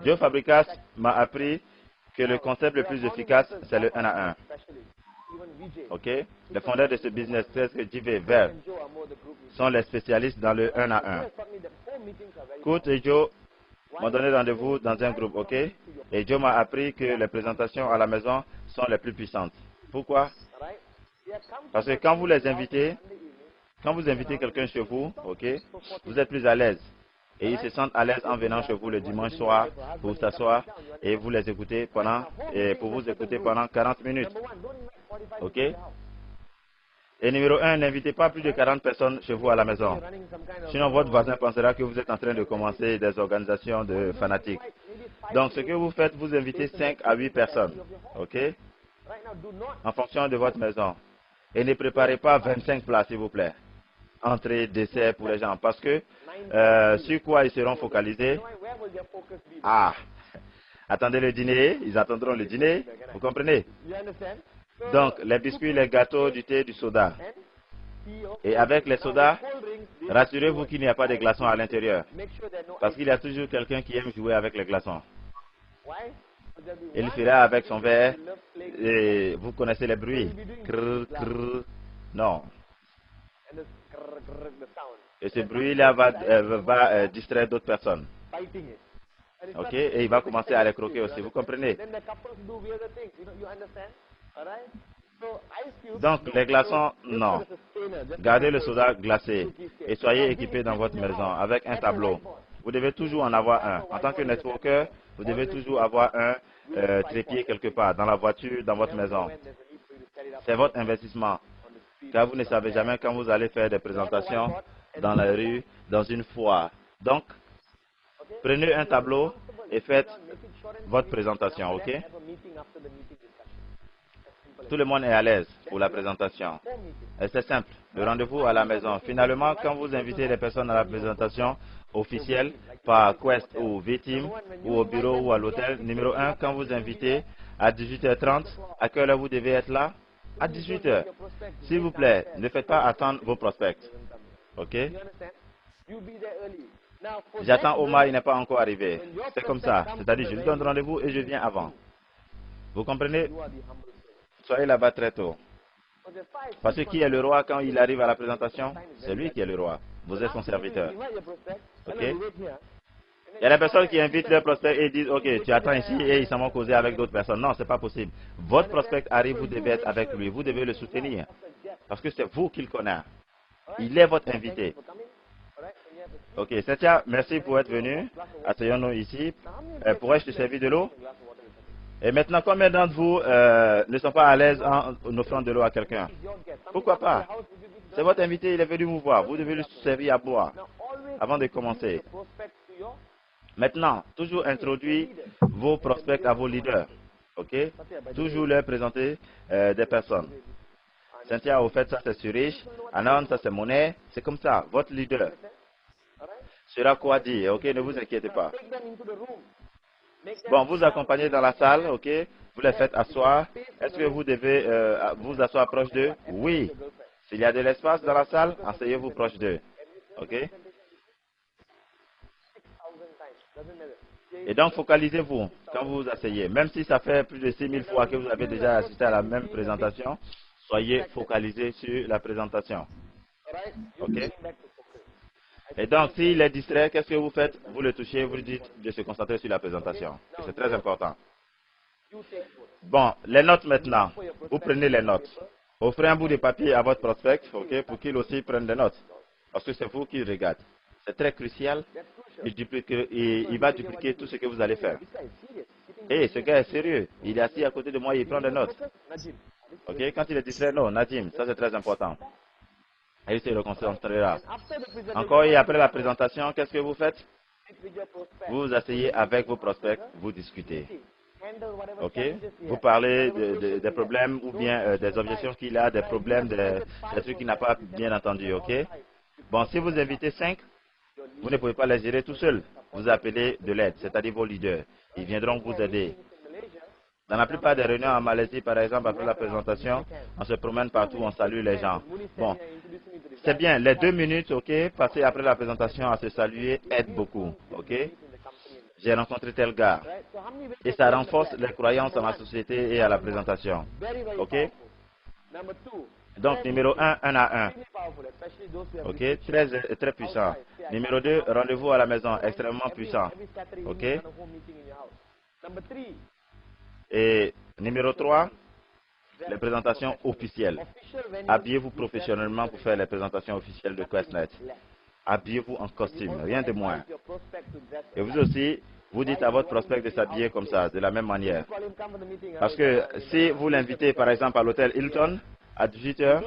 Speaker 2: Joe Fabricas m'a appris que le concept le plus efficace, c'est le 1 à 1. Ok? Les fondeurs de ce business, c'est que JV Ver sont les spécialistes dans le 1 à 1. Kurt et Joe m'ont donné rendez-vous dans un groupe, ok? Et Joe m'a appris que les présentations à la maison sont les plus puissantes. Pourquoi? Parce que quand vous les invitez, quand vous invitez quelqu'un chez vous, ok, vous êtes plus à l'aise. Et ils se sentent à l'aise en venant chez vous le dimanche soir pour s'asseoir et vous les écouter pour vous écouter pendant 40 minutes. Ok? Et numéro 1, n'invitez pas plus de 40 personnes chez vous à la maison. Sinon, votre voisin pensera que vous êtes en train de commencer des organisations de fanatiques. Donc, ce que vous faites, vous invitez 5 à 8 personnes. Ok? En fonction de votre maison. Et ne préparez pas 25 plats, s'il vous plaît. Entrée, dessert pour les gens. Parce que sur quoi ils seront focalisés? Ah, attendez le dîner, ils attendront le dîner. Vous comprenez? Donc, les biscuits, les gâteaux, du thé, du soda. Et avec les sodas, rassurez-vous qu'il n'y a pas de glaçons à l'intérieur. Parce qu'il y a toujours quelqu'un qui aime jouer avec les glaçons. Il fera avec son verre et vous connaissez les bruits. Crrr, crrr. Non. Et ce bruit-là va distraire d'autres personnes. Ok? Et il va commencer à les croquer aussi. Vous comprenez? Donc, les glaçons, non. Gardez le soda glacé et soyez équipés dans votre maison avec un tableau. Vous devez toujours en avoir un. En tant que networker, vous devez toujours avoir un trépied quelque part, dans la voiture, dans votre maison. C'est votre investissement. Car vous ne savez jamais quand vous allez faire des présentations dans la rue, dans une foire. Donc, prenez un tableau et faites votre présentation, ok? Tout le monde est à l'aise pour la présentation. Et c'est simple, le rendez-vous à la maison. Finalement, quand vous invitez les personnes à la présentation officielle par Quest ou V-Team ou au bureau ou à l'hôtel, numéro 1, quand vous invitez à 18h30, à quelle heure vous devez être là? À 18h. S'il vous plaît, ne faites pas attendre vos prospects. Ok? J'attends Omar, il n'est pas encore arrivé. C'est comme ça. C'est-à-dire, je lui donne rendez-vous et je viens avant. Vous comprenez? Soyez là-bas très tôt. Parce que qui est le roi quand il arrive à la présentation? C'est lui qui est le roi. Vous êtes son serviteur. Ok? Il y a des personnes qui invitent leurs prospects et disent, ok, tu attends ici et ils s'en vont causer avec d'autres personnes. Non, c'est pas possible. Votre prospect arrive, vous devez être avec lui. Vous devez le soutenir. Parce que c'est vous qu'il connaît. Il est votre invité. Ok, Cynthia, merci pour être venu. Asseyons-nous ici. Pourrais-je te servir de l'eau? Et maintenant, combien d'entre vous ne sont pas à l'aise en offrant de l'eau à quelqu'un? Pourquoi pas? C'est votre invité, il est venu vous voir. Vous devez lui servir à boire avant de commencer. Maintenant, toujours introduire vos prospects à vos leaders. Ok? Toujours leur présenter des personnes. Cynthia, au fait, ça c'est Suresh. Anand, ça c'est Monet. C'est comme ça. Votre leader sera quoi dire. Ok? Ne vous inquiétez pas. Bon, vous accompagnez dans la salle, ok? Vous les faites asseoir. Est-ce que vous devez vous asseoir proche d'eux? Oui. S'il y a de l'espace dans la salle, asseyez-vous proche d'eux. Ok? Et donc, focalisez-vous quand vous vous asseyez. Même si ça fait plus de 6000 fois que vous avez déjà assisté à la même présentation, soyez focalisés sur la présentation. Ok? Et donc, s'il est distrait, qu'est-ce que vous faites? Vous le touchez, vous lui dites de se concentrer sur la présentation. C'est très important. Bon, les notes maintenant. Vous prenez les notes. Offrez un bout de papier à votre prospect, ok, pour qu'il aussi prenne des notes. Parce que c'est vous qui regarde. C'est très crucial. Il va dupliquer tout ce que vous allez faire. Et ce gars est sérieux. Il est assis à côté de moi et il prend des notes. Ok, quand il est distrait, non, Nadim, ça c'est très important. Et il se reconcentrera. Encore et après la présentation, qu'est-ce que vous faites? Vous vous asseyez avec vos prospects, vous discutez. Ok? Vous parlez des problèmes ou bien des objections qu'il a, des problèmes, des trucs qu'il n'a pas bien entendu. Ok? Bon, si vous invitez 5, vous ne pouvez pas les gérer tout seul. Vous appelez de l'aide, c'est-à-dire vos leaders. Ils viendront vous aider. Dans la plupart des réunions en Malaisie, par exemple, après la présentation, on se promène partout, on salue les gens. Bon, c'est bien, les 2 minutes, ok, passées après la présentation à se saluer aident beaucoup, ok. J'ai rencontré tel gars. Et ça renforce les croyances en la société et à la présentation, ok. Donc, numéro 1, 1 à 1. Ok, très, très puissant. Numéro 2, rendez-vous à la maison, extrêmement puissant. Ok. Et numéro 3, les présentations officielles. Habillez-vous professionnellement pour faire les présentations officielles de QuestNet. Habillez-vous en costume, rien de moins. Et vous aussi, vous dites à votre prospect de s'habiller comme ça, de la même manière. Parce que si vous l'invitez par exemple à l'hôtel Hilton à 18 h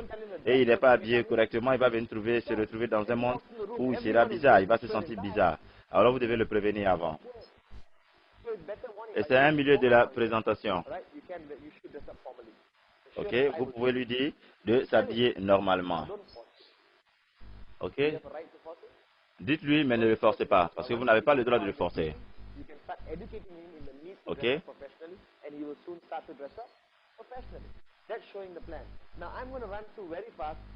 Speaker 2: et il n'est pas habillé correctement, il va venir se retrouver dans un monde où il sera bizarre, il va se sentir bizarre. Alors vous devez le prévenir avant. Et c'est un milieu de la présentation. Ok, vous pouvez lui dire de s'habiller normalement. Ok, dites-lui mais ne le forcez pas, parce que vous n'avez pas le droit de le forcer. Ok.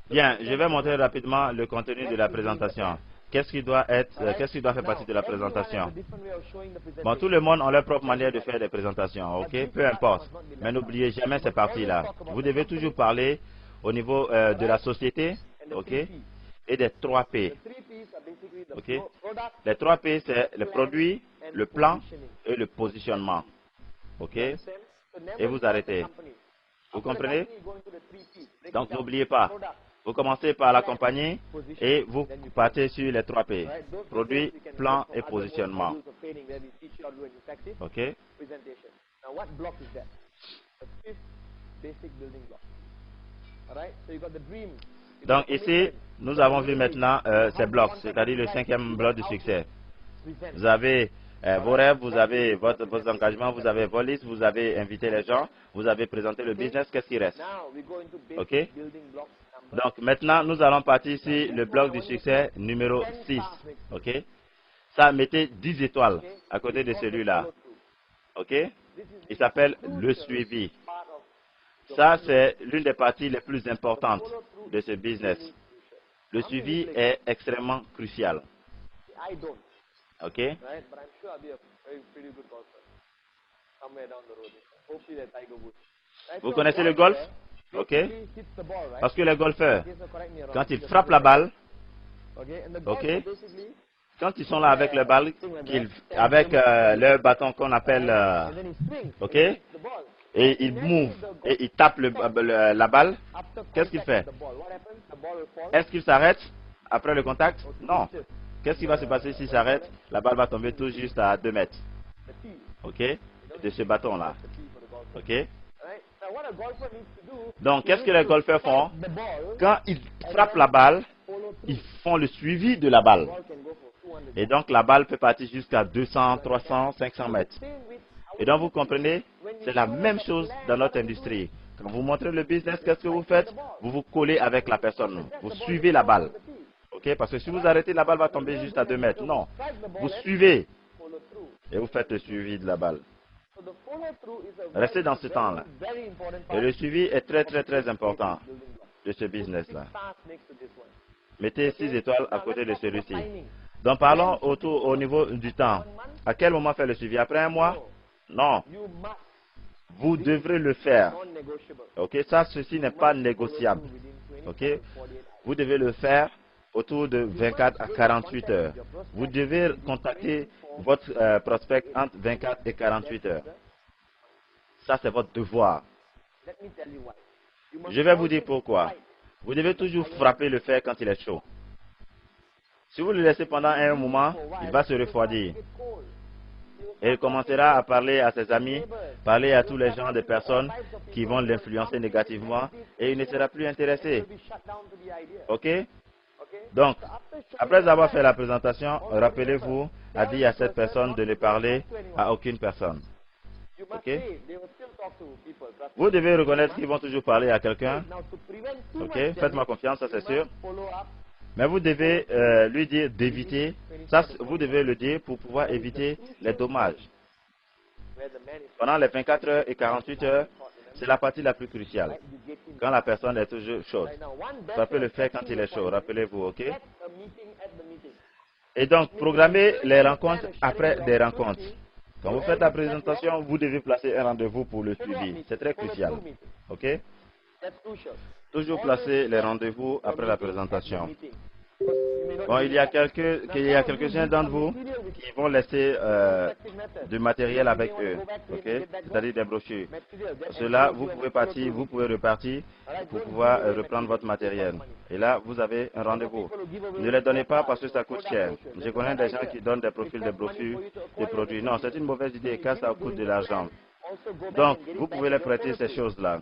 Speaker 2: Bien, je vais montrer rapidement le contenu de la présentation. Qu'est-ce qui doit faire partie de la présentation? Bon, tout le monde a leur propre manière de faire des présentations, ok? Peu importe. Mais n'oubliez jamais ces parties-là. Vous devez toujours parler au niveau de la société, ok? Et des 3 P. Ok? Les 3 P, c'est le produit, le plan et le positionnement. Ok? Et vous arrêtez. Vous comprenez? Donc n'oubliez pas. Vous commencez par la compagnie et vous partez sur les 3 P. Produit, plan et positionnement. Ok? Donc ici, nous avons vu maintenant ces blocs, c'est-à-dire le 5e bloc du succès. Vous avez vos rêves, vous avez vos engagements, vous avez vos listes, vous avez invité les gens, vous avez présenté le business, qu'est-ce qui reste? Ok? Donc maintenant, nous allons partir sur le bloc du succès numéro 6. Ok? Ça, mettez 10 étoiles à côté de celui-là. Ok? Il s'appelle le suivi. Ça, c'est l'une des parties les plus importantes de ce business. Le suivi est extrêmement crucial. Ok? Vous connaissez le golf? Ok? Parce que les golfeurs, quand ils frappent la balle, ok? Quand ils sont là avec le balle, avec leur bâton qu'on appelle, ok? Et ils move, et ils tapent la balle, qu'est-ce qu'il fait? Est-ce qu'il s'arrête après le contact? Non. Qu'est-ce qui va se passer s'il s'arrête? La balle va tomber tout juste à 2 mètres. Ok? De ce bâton-là. Ok? Donc, qu'est-ce que les golfeurs font? Quand ils frappent la balle, ils font le suivi de la balle. Et donc, la balle peut partir jusqu'à 200, 300, 500 mètres. Et donc, vous comprenez, c'est la même chose dans notre industrie. Quand vous montrez le business, qu'est-ce que vous faites? Vous vous collez avec la personne. Vous suivez la balle. Ok? Parce que si vous arrêtez, la balle va tomber juste à 2 mètres. Non. Vous suivez. Et vous faites le suivi de la balle. Restez dans ce temps-là. Et le suivi est très, très, très important de ce business-là. Mettez 6 étoiles à côté de celui-ci. Donc, parlons au niveau du temps. À quel moment faire le suivi? Après 1 mois? Non. Vous devrez le faire. Ok? Ça, ceci n'est pas négociable. Ok? Vous devez le faire autour de 24 à 48 heures. Vous devez contacter votre prospect entre 24 et 48 heures. Ça, c'est votre devoir. Je vais vous dire pourquoi. Vous devez toujours frapper le fer quand il est chaud. Si vous le laissez pendant un moment, il va se refroidir. Et il commencera à parler à ses amis, parler à tous les gens, des personnes qui vont l'influencer négativement, et il ne sera plus intéressé. Ok? Donc, après avoir fait la présentation, rappelez-vous à dire à cette personne de ne parler à aucune personne. Ok? Vous devez reconnaître qu'ils vont toujours parler à quelqu'un. Ok? Faites-moi confiance, ça c'est sûr. Mais vous devez lui dire d'éviter. Ça, vous devez le dire pour pouvoir éviter les dommages. Pendant les 24 heures et 48 heures, c'est la partie la plus cruciale. Quand la personne est toujours chaude. Ça peut le faire quand il est chaud, rappelez-vous, ok? Et donc, programmez les rencontres après des rencontres. Quand vous faites la présentation, vous devez placer un rendez-vous pour le suivi. C'est très crucial, ok? Toujours placer les rendez-vous après la présentation. Bon, il y a quelques-uns d'entre vous qui vont laisser du matériel avec eux, ok? C'est-à-dire des brochures. Cela, vous pouvez partir, vous pouvez repartir pour pouvoir reprendre votre matériel. Et là, vous avez un rendez-vous. Ne les donnez pas parce que ça coûte cher. Je connais des gens qui donnent des profils de brochures, de produits. Non, c'est une mauvaise idée car ça coûte de l'argent. Donc, vous pouvez les prêter ces choses-là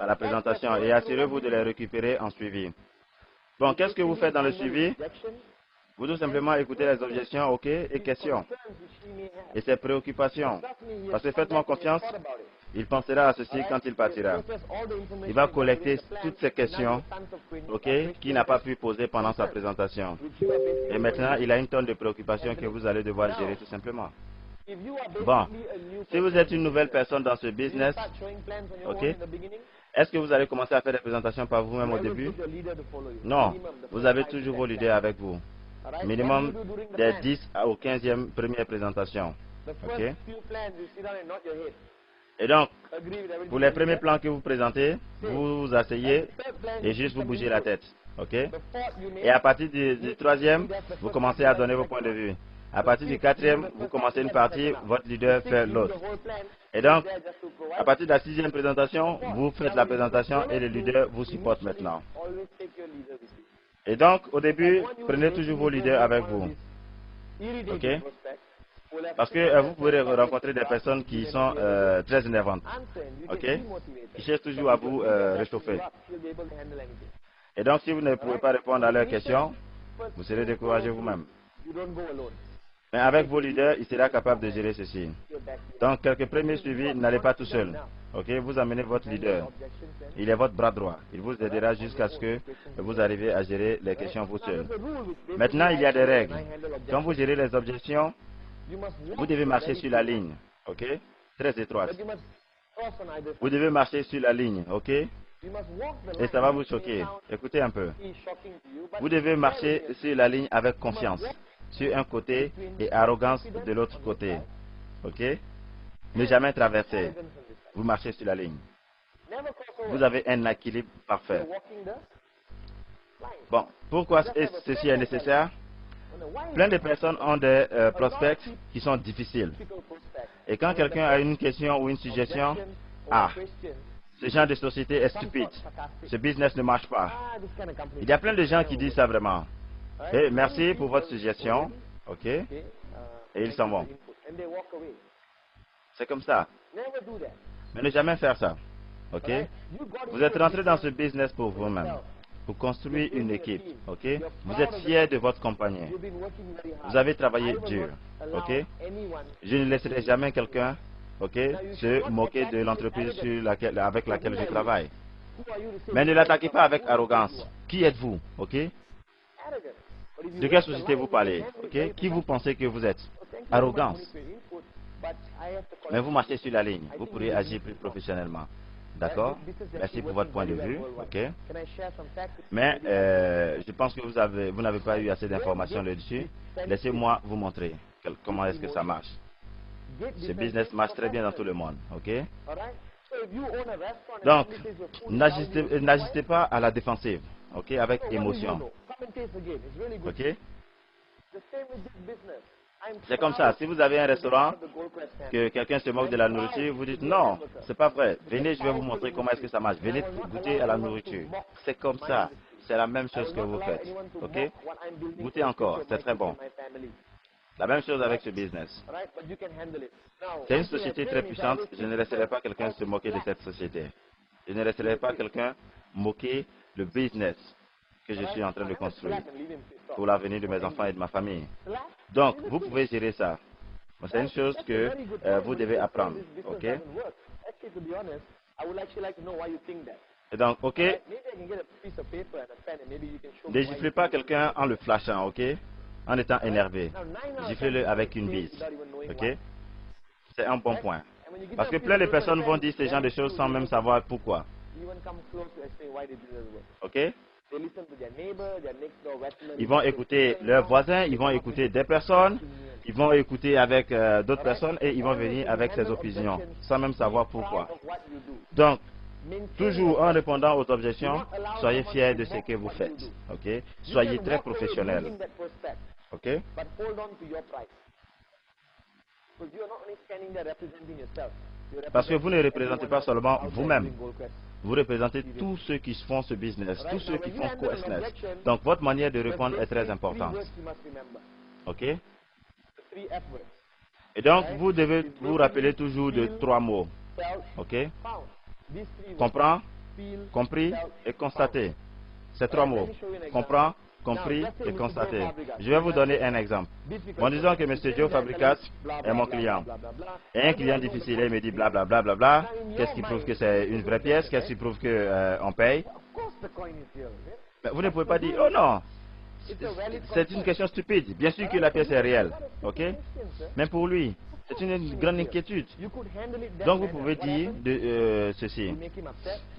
Speaker 2: à la présentation et assurez-vous de les récupérer en suivi. Bon, qu'est-ce que vous faites dans le suivi? Vous tout simplement écoutez les objections, ok, et questions. Et ses préoccupations. Parce que faites-moi confiance, il pensera à ceci quand il partira. Il va collecter toutes ces questions, ok, qu'il n'a pas pu poser pendant sa présentation. Et maintenant, il a une tonne de préoccupations que vous allez devoir gérer tout simplement. Bon, si vous êtes une nouvelle personne dans ce business, ok, est-ce que vous allez commencer à faire des présentations par vous-même au début? Non, vous avez toujours vos leaders avec vous. Minimum des 10 au 15e première présentation. Ok? Et donc, pour les premiers plans que vous présentez, vous vous asseyez et juste vous bougez la tête. Ok? Et à partir du troisième, vous commencez à donner vos points de vue. À partir du quatrième, vous commencez une partie, votre leader fait l'autre. Et donc, à partir de la sixième présentation, vous faites la présentation et le leader vous supporte maintenant. Et donc, au début, prenez toujours vos leaders avec vous. Ok? Parce que vous pouvez rencontrer des personnes qui sont très énervantes. Ok? Qui cherchent toujours à vous réchauffer. Et donc, si vous ne pouvez pas répondre à leurs questions, vous serez découragé vous-même. Mais avec vos leaders, il sera capable de gérer ceci. Donc, quelques premiers suivis, n'allez pas tout seul. Ok, vous amenez votre leader. Il est votre bras droit. Il vous aidera jusqu'à ce que vous arriviez à gérer les questions vous seul. Maintenant, il y a des règles. Quand vous gérez les objections, vous devez marcher sur la ligne. Ok, très étroite. Vous devez marcher sur la ligne. Ok, et ça va vous choquer. Écoutez un peu. Vous devez marcher sur la ligne avec confiance sur un côté et arrogance de l'autre côté. Ok? Ne jamais traverser. Vous marchez sur la ligne. Vous avez un équilibre parfait. Bon, pourquoi ceci est nécessaire? Plein de personnes ont des prospects qui sont difficiles. Et quand quelqu'un a une question ou une suggestion, ce genre de société est stupide. Ce business ne marche pas. Il y a plein de gens qui disent ça vraiment. Et merci pour votre suggestion. Ok? Et ils s'en vont. C'est comme ça. Mais ne jamais faire ça. Ok? Vous êtes rentré dans ce business pour vous-même. Pour construire une équipe. Ok? Vous êtes fier de votre compagnie. Vous avez travaillé dur. Ok? Je ne laisserai jamais quelqu'un, ok, se moquer de l'entreprise avec laquelle je travaille. Mais ne l'attaquez pas avec arrogance. Qui êtes-vous? Ok? De quelle société vous parlez? Ok? Qui vous pensez que vous êtes? Arrogance. Mais vous marchez sur la ligne. Vous pourrez agir plus professionnellement. D'accord? Merci pour votre point de vue. Ok? Mais je pense que vous n'avez pas eu assez d'informations là-dessus. Laissez-moi vous montrer comment est-ce que ça marche. Ce business marche très bien dans tout le monde. Ok? Donc, n'agissez pas à la défensive. Ok? Avec émotion. Ok? C'est comme ça. Si vous avez un restaurant, que quelqu'un se moque de la nourriture, vous dites non, c'est pas vrai. Venez, je vais vous montrer comment est-ce que ça marche. Venez goûter à la nourriture. C'est comme ça. C'est la même chose que vous faites. Ok? Goûtez encore. C'est très bon. La même chose avec ce business. C'est une société très puissante. Je ne laisserai pas quelqu'un se moquer de cette société. Je ne laisserai pas quelqu'un moquer le business que je suis en train de construire pour l'avenir de mes enfants et de ma famille. Donc, vous pouvez gérer ça. C'est une chose que vous devez apprendre. Ok? Et donc, ok? Ne giflez pas quelqu'un en le flashant, ok? En étant énervé. Giflez-le avec une bise. Ok? C'est un bon point. Parce que plein de personnes vont dire ce genre de choses sans même savoir pourquoi. Ok? Ils vont écouter leurs voisins, ils vont écouter des personnes, ils vont écouter avec d'autres personnes et ils vont venir avec ses opinions sans même savoir pourquoi. Donc, toujours en répondant aux objections, soyez fiers de ce que vous faites. Ok? Soyez très professionnels. Ok? Parce que vous ne représentez pas seulement vous-même. Vous représentez tous ceux qui font ce business, tous ceux qui font QuestNet. Donc, votre manière de répondre est très importante. OK? Et donc, vous devez vous rappeler toujours de 3 mots. OK? Comprends, compris et constater. Ces 3 mots. Comprends, compris et constater. Je vais vous donner un exemple. En disant que M. Joe Fabricas est mon client. Et un client difficile, il me dit blablabla, bla, bla, bla, bla. Qu'est-ce qui prouve que c'est une vraie pièce? Qu'est-ce qui prouve qu'on paye? Mais vous ne pouvez pas dire, oh non, c'est une question stupide. Bien sûr que la pièce est réelle. OK? Même pour lui, c'est une grande inquiétude. Donc vous pouvez dire ceci.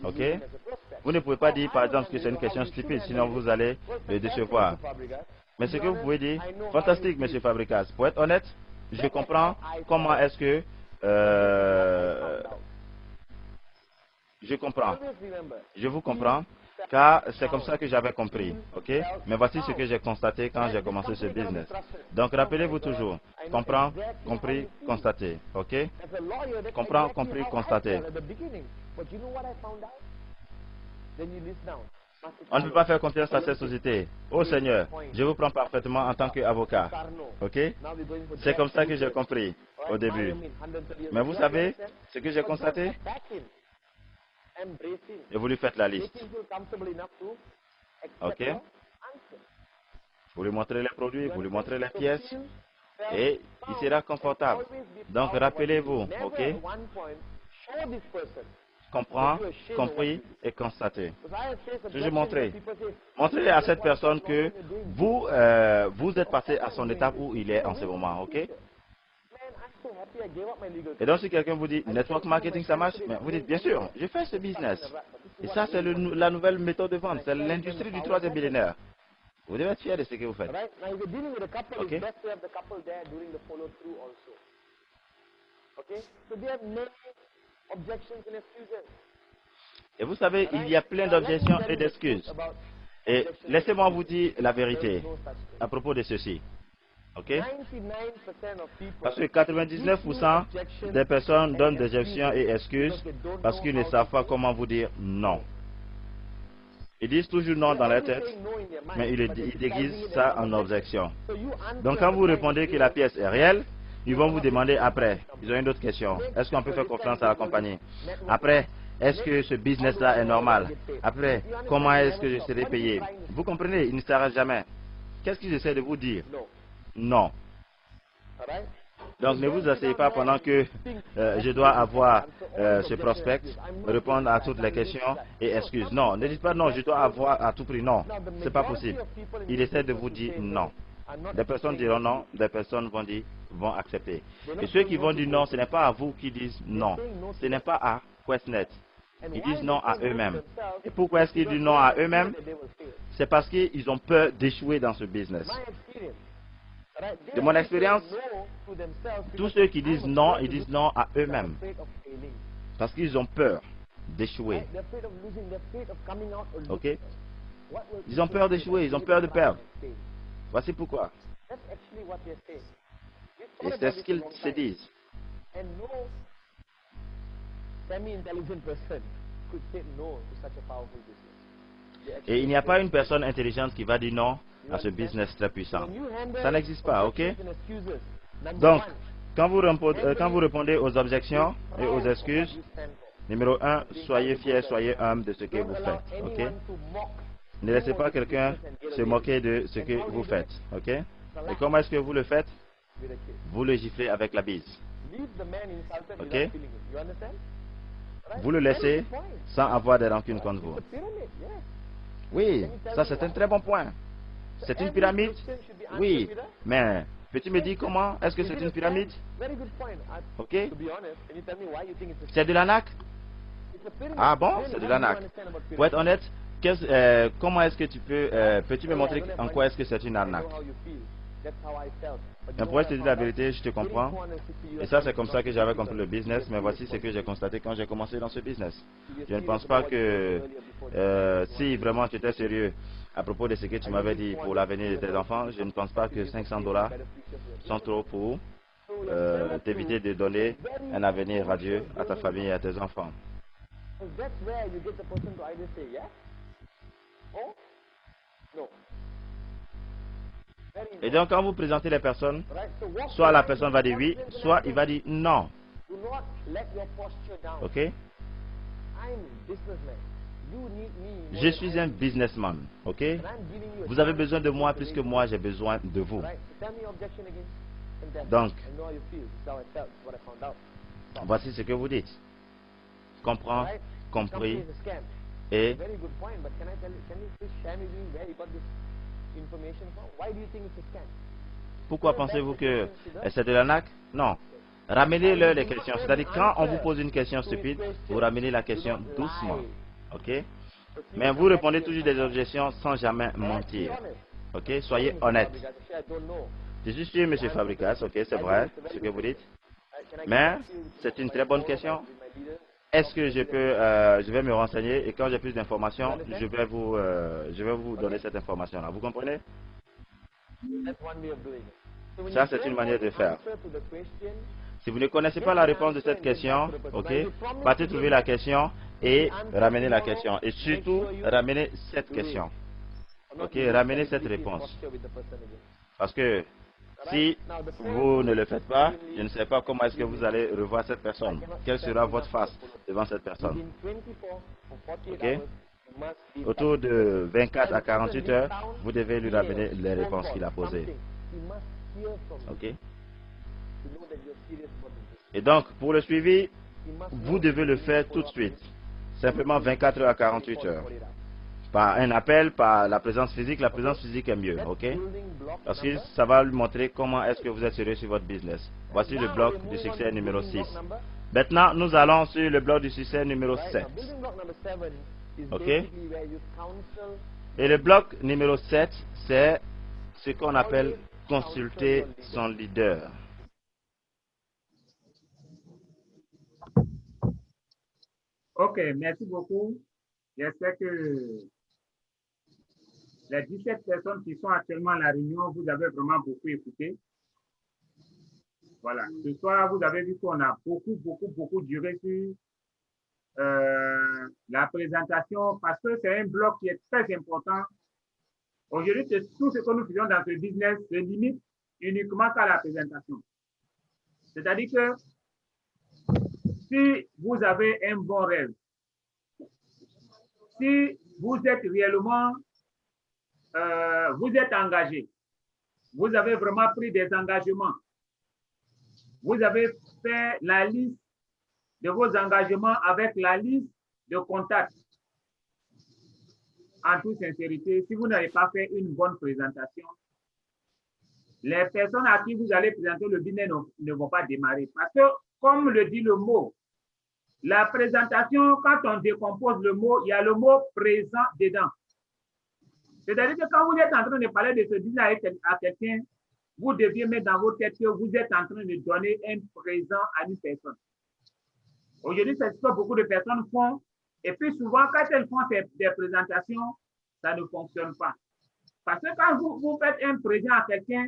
Speaker 2: OK? Vous ne pouvez pas dire par exemple que c'est une question stupide, sinon vous allez le décevoir. Mais ce que vous pouvez dire, fantastique, M. Fabricas. Pour être honnête, je comprends comment est-ce que je comprends. Je vous comprends, car c'est comme ça que j'avais compris. OK? Mais voici ce que j'ai constaté quand j'ai commencé ce business. Donc, rappelez-vous toujours, comprends, compris, constaté. OK? Comprends, compris, constaté. On ne peut pas faire confiance à cette société. Oh Seigneur, je vous prends parfaitement en tant qu'avocat. OK? C'est comme ça que j'ai compris au début. Mais vous savez ce que j'ai constaté? Et vous lui faites la liste. OK? Vous lui montrez les produits, vous lui montrez les pièces. Et il sera confortable. Donc rappelez-vous, OK? Comprends, compris et constaté. Toujours montrer. Montrez à cette personne que vous, vous êtes passé à son étape où il est en ce moment, OK? Et donc si quelqu'un vous dit, network marketing, ça marche? Mais vous dites, bien sûr, je fais ce business. Et ça, c'est la nouvelle méthode de vente. C'est l'industrie du 3e millénaire. Vous devez être fier de ce que vous faites. OK? Et vous savez, il y a plein d'objections et d'excuses. Et laissez-moi vous dire la vérité à propos de ceci. OK? Parce que 99% des personnes donnent des objections et excuses parce qu'ils ne savent pas comment vous dire non. Ils disent toujours non dans leur tête, mais ils déguisent ça en objection. Donc quand vous répondez que la pièce est réelle, ils vont vous demander après. Ils ont une autre question. Est-ce qu'on peut faire confiance à la compagnie? Après, est-ce que ce business-là est normal? Après, comment est-ce que je serai payé? Vous comprenez, il ne s'arrête jamais. Qu'est-ce qu'ils essaient de vous dire? Non. Donc ne vous asseyez pas pendant que je dois avoir ce prospect, répondre à toutes les questions et excuses. Non, ne dites pas non, je dois avoir à tout prix. Non, c'est pas possible. Il essaie de vous dire non. Des personnes diront non, des personnes vont accepter. Et ceux qui vont dire non, ce n'est pas à vous qui disent non. Ce n'est pas à QuestNet. Ils disent non à eux-mêmes. Et pourquoi est-ce qu'ils disent non à eux-mêmes? C'est parce qu'ils ont peur d'échouer dans ce business. De mon expérience, tous ceux qui disent non, ils disent non à eux-mêmes. Parce qu'ils ont peur d'échouer. OK? Ils ont peur d'échouer, ils ont peur de perdre. Voici pourquoi. Et c'est ce qu'ils se disent. Et il n'y a pas une personne intelligente qui va dire non à ce business très puissant. Ça n'existe pas, OK? Donc, quand vous répondez aux objections et aux excuses, numéro 1, soyez fiers, soyez humbles de ce que vous faites, OK? Ne laissez pas quelqu'un se moquer de ce que vous faites, OK? Et comment est-ce que vous le faites? Vous le giflez avec la bise, OK? Vous le laissez sans avoir des rancunes contre vous. Oui, ça c'est un très bon point. C'est une pyramide? Oui, mais Peux-tu me dire comment est-ce que c'est une pyramide? Ok. C'est de l'arnaque? Ah bon? C'est de l'arnaque. Pour être honnête, comment est-ce que tu peux-tu me montrer en quoi est-ce que c'est une arnaque? Mais pour te dire la vérité, je te comprends. Et ça, c'est comme ça que j'avais compris le business. Mais voici ce que j'ai constaté quand j'ai commencé dans ce business. Je ne pense pas que si vraiment tu étais sérieux à propos de ce que tu m'avais dit pour l'avenir de tes enfants, je ne pense pas que 500 $ sont trop pour t'éviter de donner un avenir radieux à ta famille et à tes enfants. Et donc, quand vous présentez les personnes, soit la personne va dire oui, soit il va dire non. Ok? Je suis un businessman. Ok? Vous avez besoin de moi plus que moi, j'ai besoin de vous. Donc, voici ce que vous dites. Comprends, compris, et pourquoi pensez-vous que c'est de l'arnaque? Non. Ramenez-leur les questions. C'est-à-dire, quand on vous pose une question stupide, vous ramenez la question doucement. Ok? Mais vous répondez toujours des objections sans jamais mentir. Ok? Soyez honnête. Je suis sûr, M. Fabricas, ok, c'est vrai ce que vous dites. Mais c'est une très bonne question. Est-ce que je vais me renseigner et quand j'ai plus d'informations, je vais vous donner cette information-là. Vous comprenez? Ça, c'est une manière de faire. Si vous ne connaissez pas la réponse de cette question, ok, partez trouver la question et ramenez la question. Et surtout, ramenez cette question. Ok, ramenez cette réponse. Parce que si vous ne le faites pas, je ne sais pas comment est-ce que vous allez revoir cette personne. Quelle sera votre face devant cette personne. Ok? Autour de 24 à 48 heures, vous devez lui ramener les réponses qu'il a posées. Ok? Et donc, pour le suivi, vous devez le faire tout de suite. Simplement 24 heures à 48 heures. Par un appel, par la présence physique est mieux, ok? Parce que ça va lui montrer comment est-ce que vous êtes sérieux sur votre business. Voici le bloc du succès numéro 6. Maintenant, nous allons sur le bloc du succès numéro 7. Ok? Et le bloc numéro 7, c'est ce qu'on appelle consulter son leader.
Speaker 1: Ok, merci beaucoup. J'espère que les 17 personnes qui sont actuellement à la réunion, vous avez vraiment beaucoup écouté. Voilà. Ce soir, vous avez vu qu'on a beaucoup duré sur la présentation parce que c'est un bloc qui est très important. Aujourd'hui, tout ce que nous faisons dans ce business se limite uniquement à la présentation. C'est-à-dire que si vous avez un bon rêve, si vous êtes réellement, vous êtes engagé, vous avez vraiment pris des engagements, vous avez fait la liste de vos engagements avec la liste de contacts. En toute sincérité, si vous n'avez pas fait une bonne présentation, les personnes à qui vous allez présenter le business ne vont pas démarrer. Parce que, comme le dit le mot, la présentation, quand on décompose le mot, il y a le mot présent dedans. C'est-à-dire que quand vous êtes en train de parler de ce business à quelqu'un, vous deviez mettre dans votre tête que vous êtes en train de donner un présent à une personne. Aujourd'hui, c'est ce que beaucoup de personnes font. Et puis souvent, quand elles font des présentations, ça ne fonctionne pas. Parce que quand vous faites un présent à quelqu'un,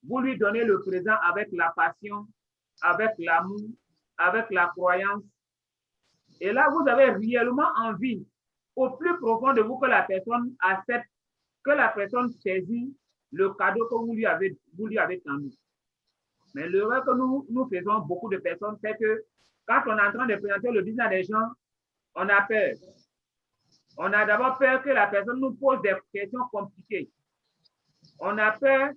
Speaker 1: vous lui donnez le présent avec la passion, avec l'amour, avec la croyance. Et là, vous avez réellement envie, au plus profond de vous, que la personne accepte, que la personne saisit le cadeau que vous lui avez tendu. Mais l'erreur que nous faisons, beaucoup de personnes, c'est que quand on est en train de présenter le business des gens, on a peur. On a d'abord peur que la personne nous pose des questions compliquées. On a peur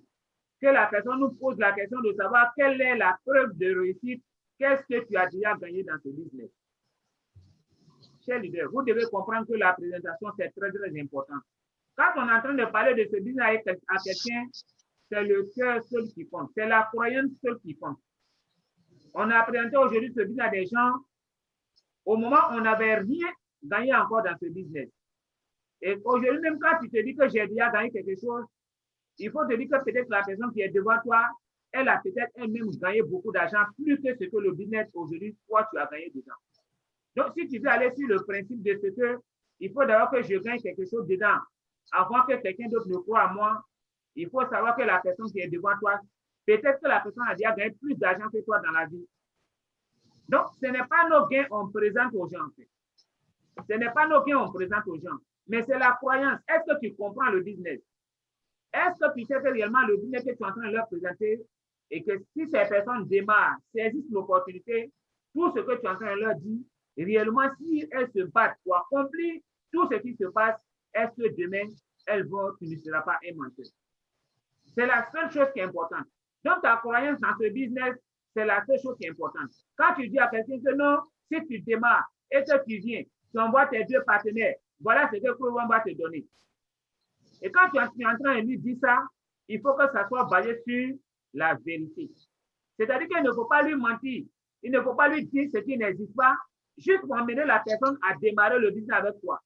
Speaker 1: que la personne nous pose la question de savoir quelle est la preuve de réussite, qu'est-ce que tu as déjà gagné dans ce business. Cher leader, vous devez comprendre que la présentation, c'est très important. Quand on est en train de parler de ce business à quelqu'un, c'est le cœur seul qui compte. C'est la croyance seule qui compte. On a présenté aujourd'hui ce business à des gens. Au moment où on n'avait rien gagné encore dans ce business. Et aujourd'hui, même quand tu te dis que j'ai déjà gagné quelque chose, il faut te dire que peut-être la personne qui est devant toi, elle a peut-être elle-même gagné beaucoup d'argent, plus que ce que le business aujourd'hui, toi, tu as gagné dedans. Donc, si tu veux aller sur le principe de ce que il faut d'abord que je gagne quelque chose dedans, avant que quelqu'un d'autre ne croie à moi, il faut savoir que la personne qui est devant toi, peut-être que la personne a déjà gagné plus d'argent que toi dans la vie. Donc, ce n'est pas nos gains qu'on présente aux gens, en fait. Ce n'est pas nos gains qu'on présente aux gens, mais c'est la croyance. Est-ce que tu comprends le business? Est-ce que tu sais que réellement le business que tu es en train de leur présenter et que si ces personnes démarrent, saisissent l'opportunité, tout ce que tu es en train de leur dire, réellement, si elles se battent pour accomplir tout ce qui se passe, est-ce que demain, tu ne seras pas un menteur? C'est la seule chose qui est importante. Donc, ta croyance dans ce business, c'est la seule chose qui est importante. Quand tu dis à quelqu'un que non, si tu démarres et que tu viens, tu envoies tes deux partenaires, voilà ce que Provan va te donner. Et quand tu es en train de lui dire ça, il faut que ça soit basé sur la vérité. C'est-à-dire qu'il ne faut pas lui mentir. Il ne faut pas lui dire ce qui n'existe pas, juste pour amener la personne à démarrer le business avec toi.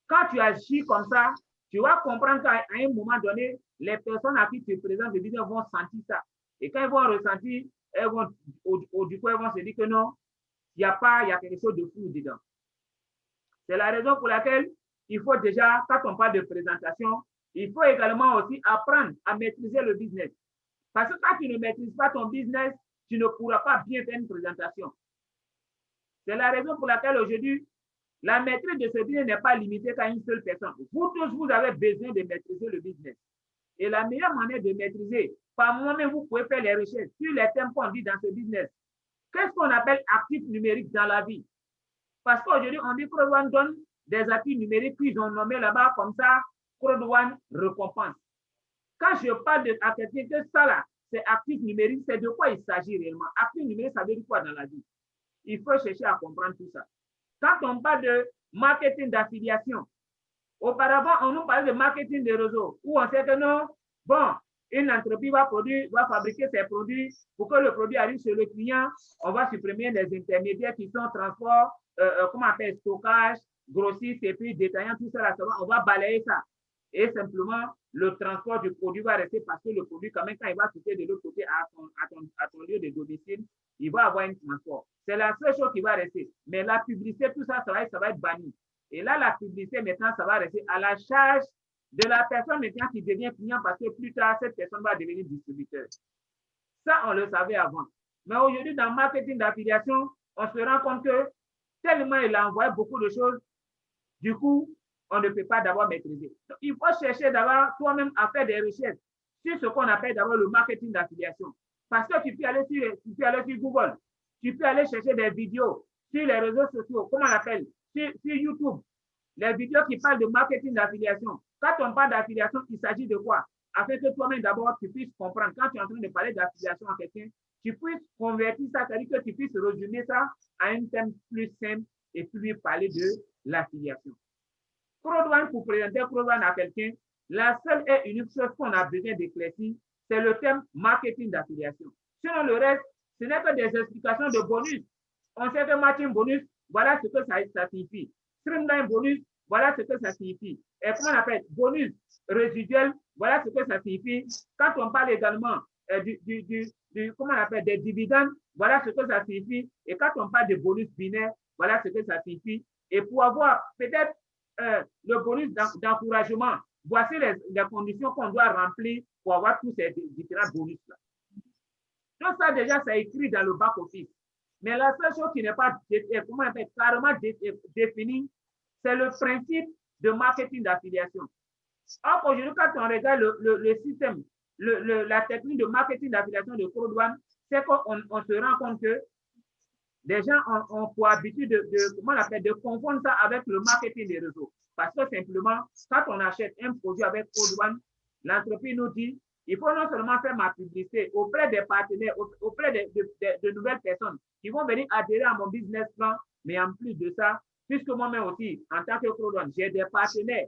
Speaker 1: Quand tu agis comme ça, tu vas comprendre qu'à un moment donné, les personnes à qui tu présentes le business vont sentir ça. Et quand elles vont ressentir, du coup, elles vont se dire que non, il y a quelque chose de flou dedans. C'est la raison pour laquelle il faut déjà, quand on parle de présentation, il faut également aussi apprendre à maîtriser le business. Parce que quand tu ne maîtrises pas ton business, tu ne pourras pas bien faire une présentation. C'est la raison pour laquelle aujourd'hui, la maîtrise de ce business n'est pas limitée qu'à une seule personne. Vous tous, vous avez besoin de maîtriser le business. Et la meilleure manière de maîtriser, par moi-même, vous pouvez faire les recherches sur les thèmes qu'on dit dans ce business. Qu'est-ce qu'on appelle actifs numériques dans la vie? Parce qu'aujourd'hui, on dit que Crodwan donne des actifs numériques, puis ils ont nommé là-bas comme ça, Crodwan récompense. Quand je parle de quelqu'un que ça là, c'est actif numérique, c'est de quoi il s'agit réellement? Actif numérique, ça veut dire quoi dans la vie? Il faut chercher à comprendre tout ça. Quand on parle de marketing d'affiliation, auparavant, on nous parlait de marketing de réseau, où on sait que non, bon, une entreprise va fabriquer ses produits, pour que le produit arrive chez le client, on va supprimer les intermédiaires qui sont transport, comment on appelle, stockage, grossiste et puis détaillant, tout ça, là, on va balayer ça. Et simplement, le transport du produit va rester parce que le produit, quand même, quand il va quitter de l'autre côté à ton lieu de domicile, il va avoir un transport. C'est la seule chose qui va rester. Mais la publicité, tout ça, ça va être banni. Et là, la publicité, maintenant, ça va rester à la charge de la personne maintenant qui devient client parce que plus tard, cette personne va devenir distributeur. Ça, on le savait avant. Mais aujourd'hui, dans le marketing d'affiliation, on se rend compte que tellement il a envoyé beaucoup de choses, du coup, on ne peut pas d'abord maîtriser. Donc, il faut chercher d'abord toi-même à faire des recherches sur ce qu'on appelle d'abord le marketing d'affiliation. Parce que tu peux aller sur Google, tu peux aller chercher des vidéos sur les réseaux sociaux, comment on appelle, sur YouTube, les vidéos qui parlent de marketing d'affiliation. Quand on parle d'affiliation, il s'agit de quoi? Afin que toi-même d'abord tu puisses comprendre. Quand tu es en train de parler d'affiliation à quelqu'un, tu puisses convertir ça, c'est-à-dire que tu puisses résumer ça à un thème plus simple et puis parler de l'affiliation. Crodwan, pour présenter Crodwan à quelqu'un, la seule et unique chose qu'on a besoin d'éclaircir, c'est le thème marketing d'affiliation. Sinon, le reste, ce n'est que des explications de bonus. On sait que matching bonus, voilà ce que ça signifie. Streamline bonus, voilà ce que ça signifie. Et comment on appelle? Bonus résiduel, voilà ce que ça signifie. Quand on parle également comment on appelle, des dividendes, voilà ce que ça signifie. Et quand on parle de bonus binaire, voilà ce que ça signifie. Et pour avoir peut-être le bonus d'encouragement, voici les conditions qu'on doit remplir pour avoir tous ces différents bonus-là. Donc ça, déjà, c'est écrit dans le back-office. Mais la seule chose qui n'est pas carrément définie, c'est le principe de marketing d'affiliation. Or, aujourd'hui, quand on regarde le système, la technique de marketing d'affiliation de Crodwan, c'est qu'on se rend compte que les gens ont pour habitude de confondre ça avec le marketing des réseaux. Parce que simplement, quand on achète un produit avec Crodwan, l'entreprise nous dit, il faut non seulement faire ma publicité auprès des partenaires, auprès de nouvelles personnes qui vont venir adhérer à mon business plan, mais en plus de ça, puisque moi-même aussi, en tant que Crodwan, j'ai des partenaires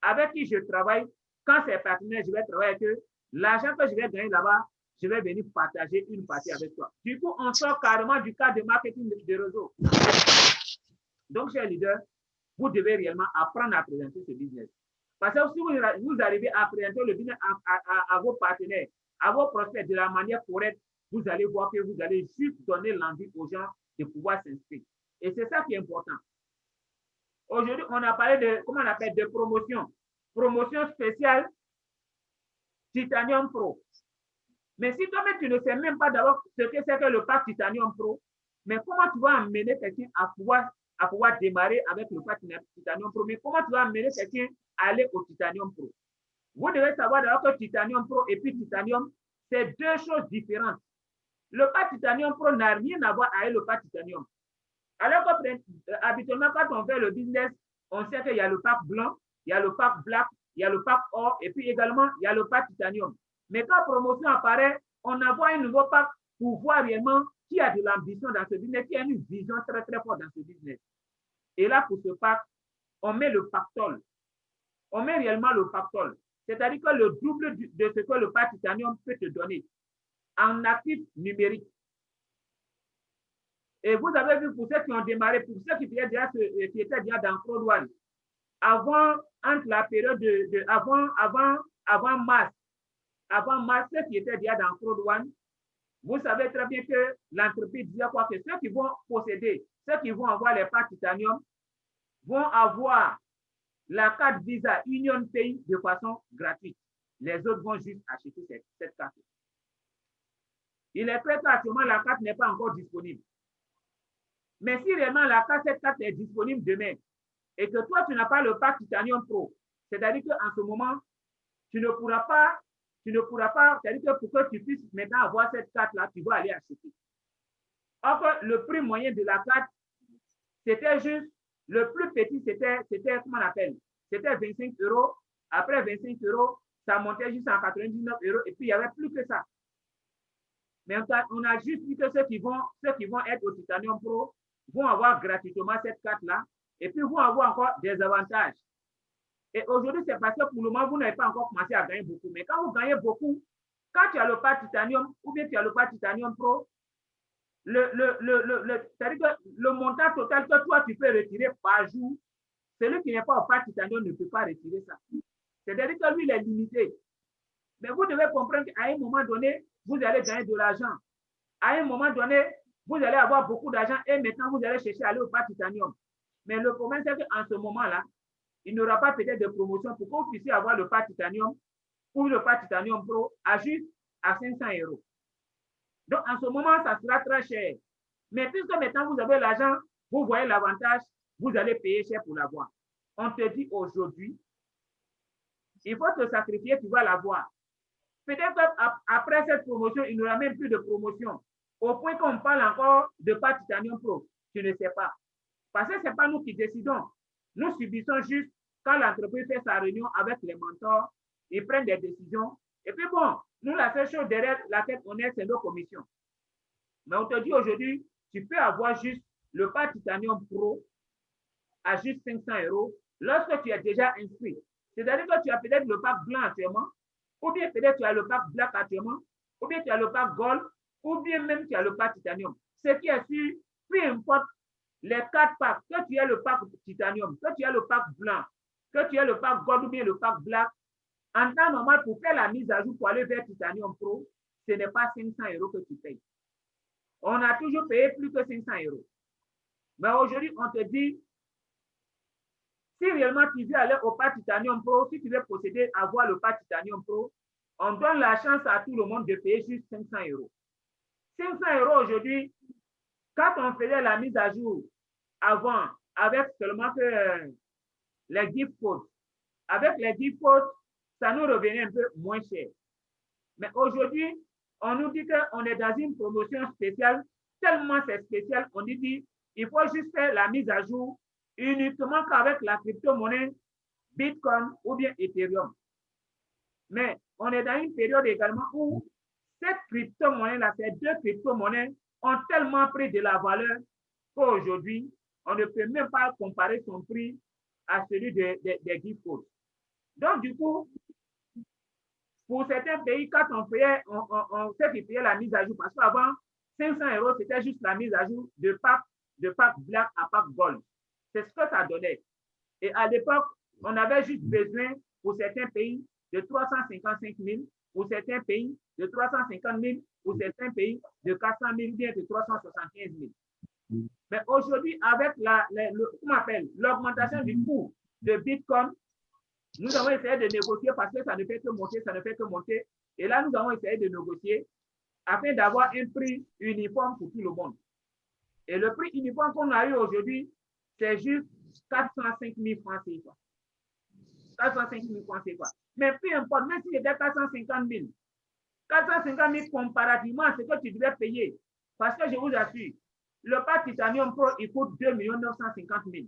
Speaker 1: avec qui je travaille quand c'est partenaire, je vais travailler avec eux. L'argent que je vais gagner là-bas, je vais venir partager une partie avec toi. Du coup, on sort carrément du cadre de marketing de réseau. Donc, chers leaders, vous devez réellement apprendre à présenter ce business. Parce que si vous arrivez à présenter le business à vos partenaires, à vos prospects de la manière correcte, vous allez voir que vous allez juste donner l'envie aux gens de pouvoir s'inscrire. Et c'est ça qui est important. Aujourd'hui, on a parlé de, comment on appelle, de promotion. Promotion spéciale Titanium Pro. Mais si toi-même, tu ne sais même pas d'abord ce que c'est que le pack Titanium Pro, mais comment tu vas amener quelqu'un à pouvoir démarrer avec le pack Titanium Pro, mais comment tu vas amener quelqu'un à aller au Titanium Pro? Vous devez savoir d'abord que Titanium Pro et puis Titanium, c'est deux choses différentes. Le pack Titanium Pro n'a rien à voir avec le pack Titanium. Alors que habituellement, quand on fait le business, on sait qu'il y a le pack blanc, il y a le pack black, il y a le pack or, et puis également, il y a le pack Titanium. Mais quand promotion apparaît, on envoie un nouveau pack pour voir réellement qui a de l'ambition dans ce business, qui a une vision très très forte dans ce business. Et là, pour ce pack, on met le pactole. On met réellement le pactole. C'est-à-dire que le double de ce que le pack Titanium peut te donner en actif numérique. Et vous avez vu pour ceux qui ont démarré, pour ceux qui étaient déjà dans Fraud One, avant, entre la période avant mars, ceux qui étaient déjà dans Fraud One, vous savez très bien que l'entreprise disait quoi, que ceux qui vont posséder, ceux qui vont avoir les packs Titanium, vont avoir la carte Visa Union Pay de façon gratuite. Les autres vont juste acheter cette carte. Il est clair qu'actuellement, la carte n'est pas encore disponible. Mais si réellement cette carte est disponible demain et que toi, tu n'as pas le pack Titanium Pro, c'est-à-dire qu'en ce moment, tu ne pourras pas, c'est-à-dire que pour que tu puisses maintenant avoir cette carte-là, tu vas aller acheter. Or, le prix moyen de la carte, c'était juste, le plus petit, c'était, comment on appelle, c'était 25 €. Après 25 €, ça montait juste à 99 € et puis il n'y avait plus que ça. Mais on a juste dit que ceux qui vont être au Titanium Pro vont avoir gratuitement cette carte-là et puis vont avoir encore des avantages. Et aujourd'hui, c'est parce que pour le moment, vous n'avez pas encore commencé à gagner beaucoup. Mais quand vous gagnez beaucoup, quand tu as le pack Titanium ou bien tu as le pack Titanium Pro, c'est-à-dire que le montant total que toi, tu peux retirer par jour, celui qui n'est pas au pack Titanium ne peut pas retirer ça. C'est-à-dire que lui, il est limité. Mais vous devez comprendre qu'à un moment donné, vous allez gagner de l'argent. À un moment donné, vous allez avoir beaucoup d'argent et maintenant, vous allez chercher à aller au pack Titanium. Mais le problème, c'est qu'en ce moment-là, il n'y aura pas peut-être de promotion pour que vous puissiez avoir le pack Titanium ou le pack Titanium Pro à juste à 500 €. Donc, en ce moment, ça sera très cher. Mais puisque maintenant, vous avez l'argent, vous voyez l'avantage, vous allez payer cher pour l'avoir. On te dit aujourd'hui, il faut te sacrifier, tu vas l'avoir. Peut-être qu'après cette promotion, il n'y aura même plus de promotion. Au point qu'on parle encore de pack Titanium Pro, tu ne sais pas. Parce que ce n'est pas nous qui décidons. Nous subissons juste quand l'entreprise fait sa réunion avec les mentors, ils prennent des décisions. Et puis bon, nous, la seule chose derrière laquelle on est, c'est nos commissions. Mais on te dit aujourd'hui, tu peux avoir juste le pack Titanium Pro à juste 500 € lorsque tu es déjà inscrit. C'est-à-dire que tu as peut-être le pack blanc actuellement, ou bien peut-être tu as le pack black actuellement, ou bien tu as le pack gold, ou bien même tu as le pack Titanium. Ce qui est sûr, peu importe les 4 packs, que tu aies le pack Titanium, que tu aies le pack blanc, que tu aies le pack gold ou bien le pack black, en temps normal, pour faire la mise à jour pour aller vers Titanium Pro, ce n'est pas 500 € que tu payes. On a toujours payé plus que 500 €. Mais aujourd'hui, on te dit, si réellement tu veux aller au pack Titanium Pro, si tu veux posséder, avoir le pack Titanium Pro, on donne la chance à tout le monde de payer juste 500 €. 500 € aujourd'hui, quand on faisait la mise à jour avant, avec seulement que les gift codes, avec les gift codes, ça nous revenait un peu moins cher. Mais aujourd'hui, on nous dit qu'on est dans une promotion spéciale, tellement c'est spécial, on nous dit il faut juste faire la mise à jour uniquement qu'avec la crypto-monnaie Bitcoin ou bien Ethereum. Mais on est dans une période également où cette crypto-monnaie-là, ces deux crypto-monnaies ont tellement pris de la valeur qu'aujourd'hui, on ne peut même pas comparer son prix à celui des gift codes. Donc, du coup, Pour certains pays, quand on payait, on sait qu'ils payaient la mise à jour, parce qu'avant, 500 €, c'était juste la mise à jour de pack Black à pack Gold. C'est ce que ça donnait. Et à l'époque, on avait juste besoin, pour certains pays, de 355 000, pour certains pays, de 350 000, pour certains pays, de 400 000, bien de 375 000. Mais aujourd'hui, avec l'augmentation du coût de Bitcoin, nous avons essayé de négocier parce que ça ne fait que monter, ça ne fait que monter. Et là, nous avons essayé de négocier afin d'avoir un prix uniforme pour tout le monde. Et le prix uniforme qu'on a eu aujourd'hui, c'est juste 405 000 francs CFA. 405 000 francs CFA. Mais peu importe, même si c'était 450 000, 450 000 comparativement à ce que tu devais payer, parce que je vous assure, le pack Titanium Pro, il coûte 2 950 000.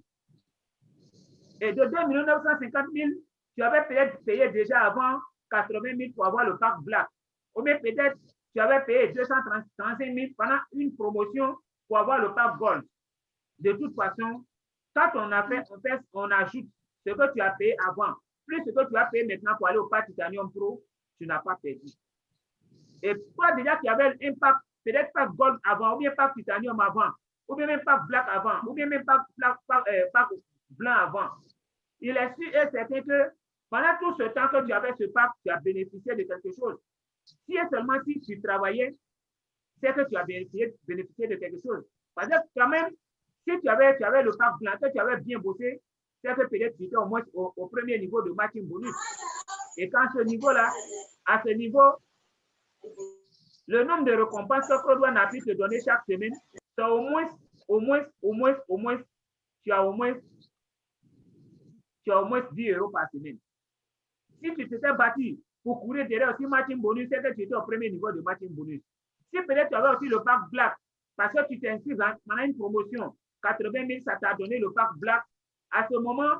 Speaker 1: Et de 2 950 000, tu avais peut-être payé déjà avant 80 000 pour avoir le pack Black. Ou bien peut-être tu avais payé 235 000 pendant une promotion pour avoir le pack Gold. De toute façon, quand on a fait, on ajoute ce que tu as payé avant, plus ce que tu as payé maintenant pour aller au pack Titanium Pro, tu n'as pas perdu. Et toi déjà qui avais un pack, peut-être pack Gold avant, ou bien pack Titanium avant, ou bien même pack Black avant, ou bien même pack blanc avant, il est sûr et certain que pendant tout ce temps que tu avais ce pack, tu as bénéficié de quelque chose. Si et seulement si tu travaillais, c'est que tu as bénéficié de quelque chose. Parce que quand même, si tu avais le pack blanc, que tu avais bien bossé, c'est que peut-être tu étais au moins au premier niveau de matching bonus. Et quand ce niveau-là, à ce niveau, le nombre de récompenses que Crodwan a pu te donner chaque semaine, c'est au moins, tu as au moins 10 € par semaine. Si tu t'étais battu pour courir derrière aussi matching bonus, c'est que tu étais au premier niveau de matching bonus. Si peut-être tu avais aussi le pack Black, parce que tu t'es inscrit pendant une promotion, 80 000, ça t'a donné le pack Black. À ce moment,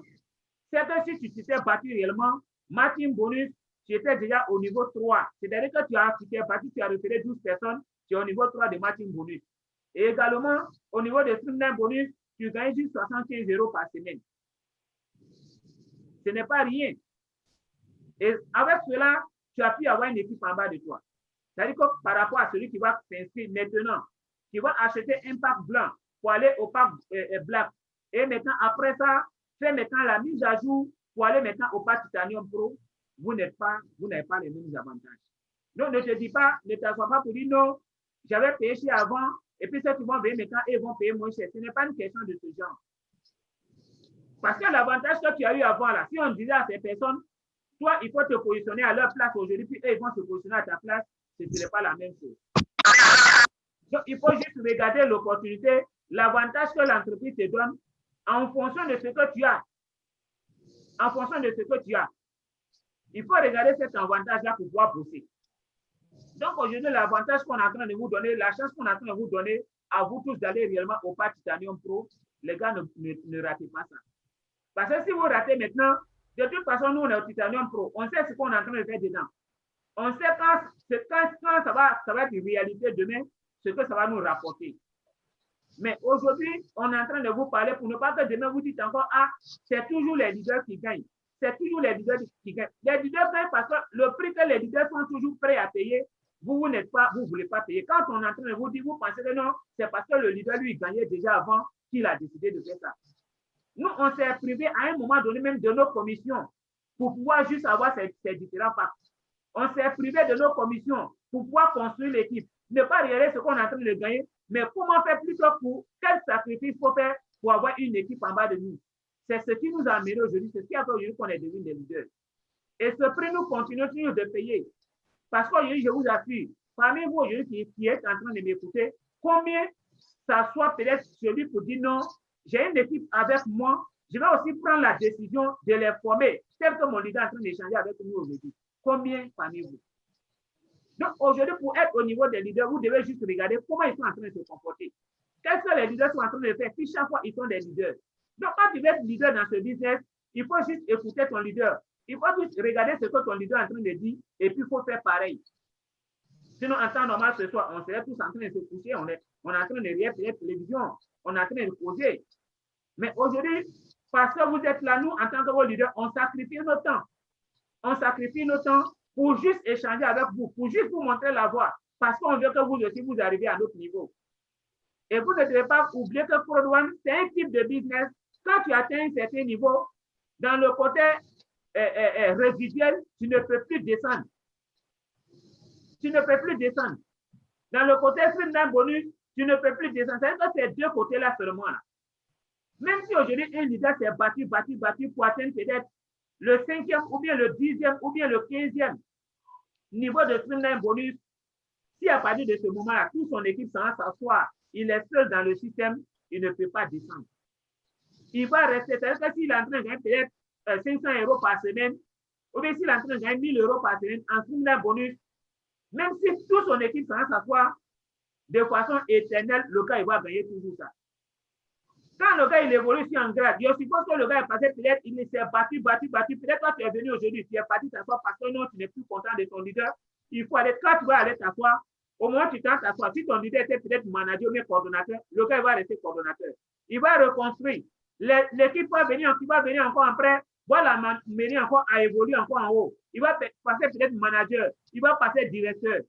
Speaker 1: c'est que si tu t'étais battu réellement, matching bonus, tu étais déjà au niveau 3. C'est-à-dire que tu t'es battu, tu as repéré 12 personnes, tu es au niveau 3 de matching bonus. Et également, au niveau de streamline bonus, tu gagnes juste 75 € par semaine. Ce n'est pas rien. Et avec cela, tu as pu avoir une équipe en bas de toi. C'est-à-dire que par rapport à celui qui va s'inscrire maintenant, qui va acheter un pack blanc pour aller au pack Black, et maintenant, après ça, fait maintenant la mise à jour pour aller maintenant au pack Titanium Pro, vous n'avez pas les mêmes avantages. Donc, ne te dis pas, ne t'assois pas pour dire non, j'avais payé cher avant, et puis ceux qui vont payer maintenant, ils vont payer moins cher. Ce n'est pas une question de ce genre. Parce que l'avantage que tu as eu avant, là, si on disait à ces personnes, toi, il faut te positionner à leur place aujourd'hui, puis eux, ils vont se positionner à ta place, ce ne serait pas la même chose. Donc, il faut juste regarder l'opportunité, l'avantage que l'entreprise te donne en fonction de ce que tu as. En fonction de ce que tu as. Il faut regarder cet avantage-là pour pouvoir bosser. Donc, aujourd'hui, l'avantage qu'on est en train de vous donner, la chance qu'on est en train de vous donner, à vous tous d'aller réellement au pack Titanium Pro, les gars, ne ratez pas ça. Parce que si vous ratez maintenant, de toute façon, nous, on est au Titanium Pro. On sait ce qu'on est en train de faire dedans. On sait quand ça va être une réalité demain, ce que ça va nous rapporter. Mais aujourd'hui, on est en train de vous parler pour ne pas que demain vous dites encore, ah, c'est toujours les leaders qui gagnent. C'est toujours les leaders qui gagnent. Les leaders gagnent parce que le prix que les leaders sont toujours prêts à payer, vous ne voulez pas payer. Quand on est en train de vous dire, vous pensez que non, c'est parce que le leader, lui, gagnait déjà avant qu'il a décidé de faire ça. Nous, on s'est privé à un moment donné même de nos commissions pour pouvoir juste avoir ces différents packs. On s'est privé de nos commissions pour pouvoir construire l'équipe. Ne pas regarder ce qu'on est en train de gagner, mais comment faire plutôt pour quel sacrifice il faut faire pour avoir une équipe en bas de nous. C'est ce qui nous a amené aujourd'hui, c'est ce qui a fait aujourd'hui qu'on est devenus des leaders. Et ce prix, nous continuons toujours de payer. Parce qu'aujourd'hui, je vous assure, parmi vous aujourd'hui qui êtes en train de m'écouter, combien ça soit peut-être celui pour dire non, j'ai une équipe avec moi, je vais aussi prendre la décision de les former, tel que mon leader est en train d'échanger avec nous aujourd'hui. Combien parmi vous? Donc aujourd'hui, pour être au niveau des leaders, vous devez juste regarder comment ils sont en train de se comporter. Qu'est-ce que les leaders sont en train de faire si chaque fois ils sont des leaders? Donc quand tu veux être leader dans ce business, il faut juste écouter ton leader. Il faut juste regarder ce que ton leader est en train de dire et puis il faut faire pareil. Sinon, en temps normal, ce soir, on serait tous en train de se coucher, on est en train de regarder la télévision, on est en train de poser. Mais aujourd'hui, parce que vous êtes là, nous, en tant que vos leaders, on sacrifie notre temps. On sacrifie notre temps pour juste échanger avec vous, pour juste vous montrer la voie, parce qu'on veut que vous aussi vous arriviez à notre niveau. Et vous ne devez pas oublier que Code One, c'est un type de business. Quand tu atteins un certain niveau, dans le côté résiduel, tu ne peux plus descendre. Tu ne peux plus descendre. Dans le côté streamline bonus, tu ne peux plus descendre. C'est-à-dire que ces deux côtés-là seulement. Là. Même si aujourd'hui, un leader s'est battu pour atteindre peut-être le 5e, ou bien le 10e, ou bien le 15e niveau de streamline bonus, si à partir de ce moment-là, toute son équipe s'en s'asseoir, il est seul dans le système, il ne peut pas descendre. Il va rester, c'est-à-dire que s'il est en train de gagner peut-être 500 € par semaine, ou bien s'il est en train de gagner 1000 € par semaine en streamline bonus, même si toute son équipe s'en s'asseoir, de façon éternelle, le gars, il va gagner toujours ça. Quand le gars, il évolue sur un grade, je suppose que le gars est passé, peut-être, il s'est battu. Peut-être quand tu es venu aujourd'hui, tu es parti t'asseoir parce que non, tu n'es plus content de ton leader. Il faut aller, quand tu vas aller t'asseoir, au moins tu t'en t'asseoir. Si ton leader était peut-être manager ou bien coordonnateur, le gars, il va rester coordonnateur. Il va reconstruire. L'équipe va venir encore après, va la mener encore à évoluer encore en haut. Il va passer peut-être manager, il va passer directeur.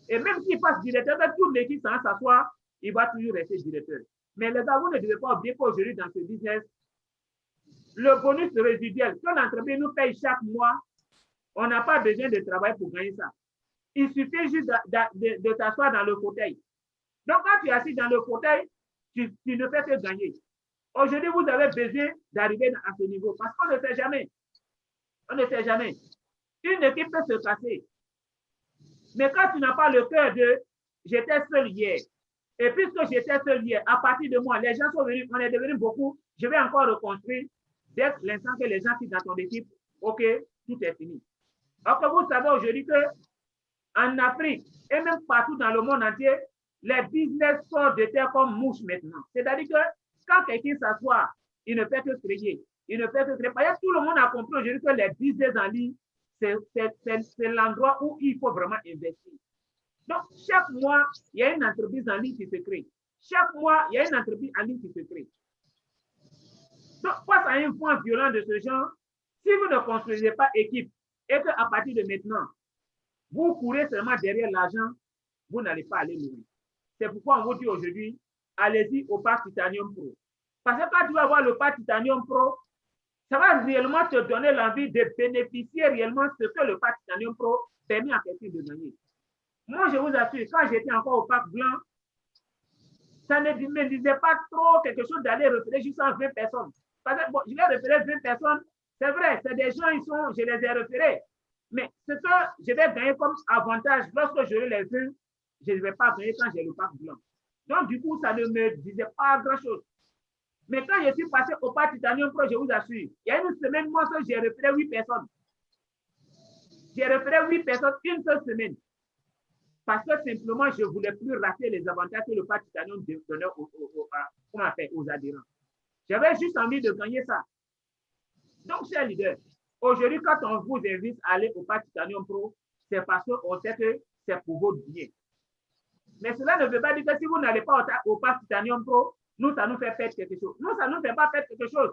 Speaker 1: Et même s'il passe directeur, toute l'équipe sans s'asseoir, il va toujours rester directeur. Mais les gars, vous ne devez pas oublier qu'aujourd'hui, dans ce business, le bonus résiduel que l'entreprise nous paye chaque mois, on n'a pas besoin de travailler pour gagner ça. Il suffit juste de t'asseoir dans le fauteuil. Donc, quand tu es assis dans le fauteuil, tu ne fais que gagner. Aujourd'hui, vous avez besoin d'arriver à ce niveau parce qu'on ne sait jamais. On ne sait jamais. Une équipe peut se casser. Mais quand tu n'as pas le cœur de « j'étais seul hier », et puisque j'étais seul hier, à partir de moi, les gens sont venus, on est devenus beaucoup, je vais encore reconstruire dès l'instant que les gens sont dans ton équipe, ok, tout est fini. Alors que vous savez aujourd'hui qu'en Afrique et même partout dans le monde entier, les business sortent de terre comme mouche maintenant. C'est-à-dire que quand quelqu'un s'assoit, il ne fait que créer. Il ne fait que créer. Parce que tout le monde a compris aujourd'hui que les business en ligne, c'est l'endroit où il faut vraiment investir. Donc, chaque mois, il y a une entreprise en ligne qui se crée. Chaque mois, il y a une entreprise en ligne qui se crée. Donc, face à un point violent de ce genre, si vous ne construisez pas équipe et qu'à partir de maintenant, vous courez seulement derrière l'argent, vous n'allez pas aller loin. C'est pourquoi on vous dit aujourd'hui, allez-y au Pack Titanium Pro. Parce que quand tu vas voir le Pack Titanium Pro, ça va réellement te donner l'envie de bénéficier réellement de ce que le Pack Titanium Pro permet à quelqu'un de gagner. Moi, je vous assure, quand j'étais encore au Pack Blanc, ça ne me disait pas trop quelque chose d'aller repérer juste 20 personnes. Parce que bon, je vais repérer 20 personnes, c'est vrai, c'est des gens, je les ai repérés. Mais ce que je vais gagner comme avantage, lorsque je les ai, je ne vais pas gagner quand j'ai le Pack Blanc. Donc, du coup, ça ne me disait pas grand-chose. Mais quand je suis passé au Pack Titanium Pro, je vous assure, il y a une semaine, moi, j'ai repéré 8 personnes. J'ai repéré 8 personnes une seule semaine. Parce que simplement, je ne voulais plus rater les avantages que le Pack Titanium donnait aux adhérents. J'avais juste envie de gagner ça. Donc, chers leaders, aujourd'hui, quand on vous invite à aller au Pack Titanium Pro, c'est parce qu'on sait que c'est pour votre bien. Mais cela ne veut pas dire que si vous n'allez pas au Pack Titanium Pro, nous, ça nous fait perdre quelque chose. Nous, ça ne nous fait pas perdre quelque chose.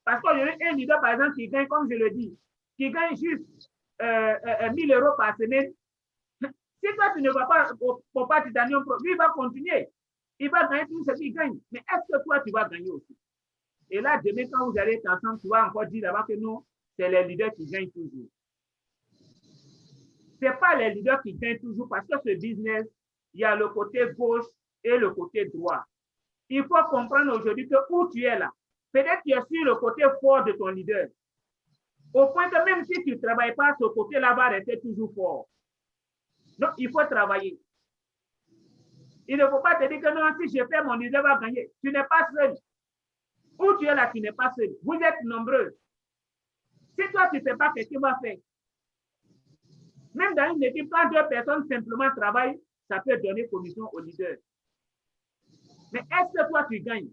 Speaker 1: Parce qu'aujourd'hui, un leader, par exemple, qui gagne, comme je le dis, qui gagne juste 1000 € par semaine, si toi, tu ne vas pas au Pack Titanium Pro, lui, il va continuer. Il va gagner tout ce qu'il gagne. Mais est-ce que toi, tu vas gagner aussi? Et là, demain, quand vous allez être ensemble, tu vas encore dire d'abord que non, c'est les leaders qui gagnent toujours. Ce n'est pas les leaders qui gagnent toujours parce que ce business, il y a le côté gauche et le côté droit. Il faut comprendre aujourd'hui que où tu es là, peut-être tu es sur le côté fort de ton leader. Au point que même si tu ne travailles pas, ce côté-là va rester toujours fort. Donc, il faut travailler. Il ne faut pas te dire que non, si je fais, mon leader va gagner. Tu n'es pas seul. Où tu es là, tu n'es pas seul. Vous êtes nombreux. Si toi, tu ne fais pas, quelqu'un va faire. Même dans une équipe, quand 2 personnes simplement travaillent, ça peut donner commission au leader. Mais est-ce que toi, tu gagnes?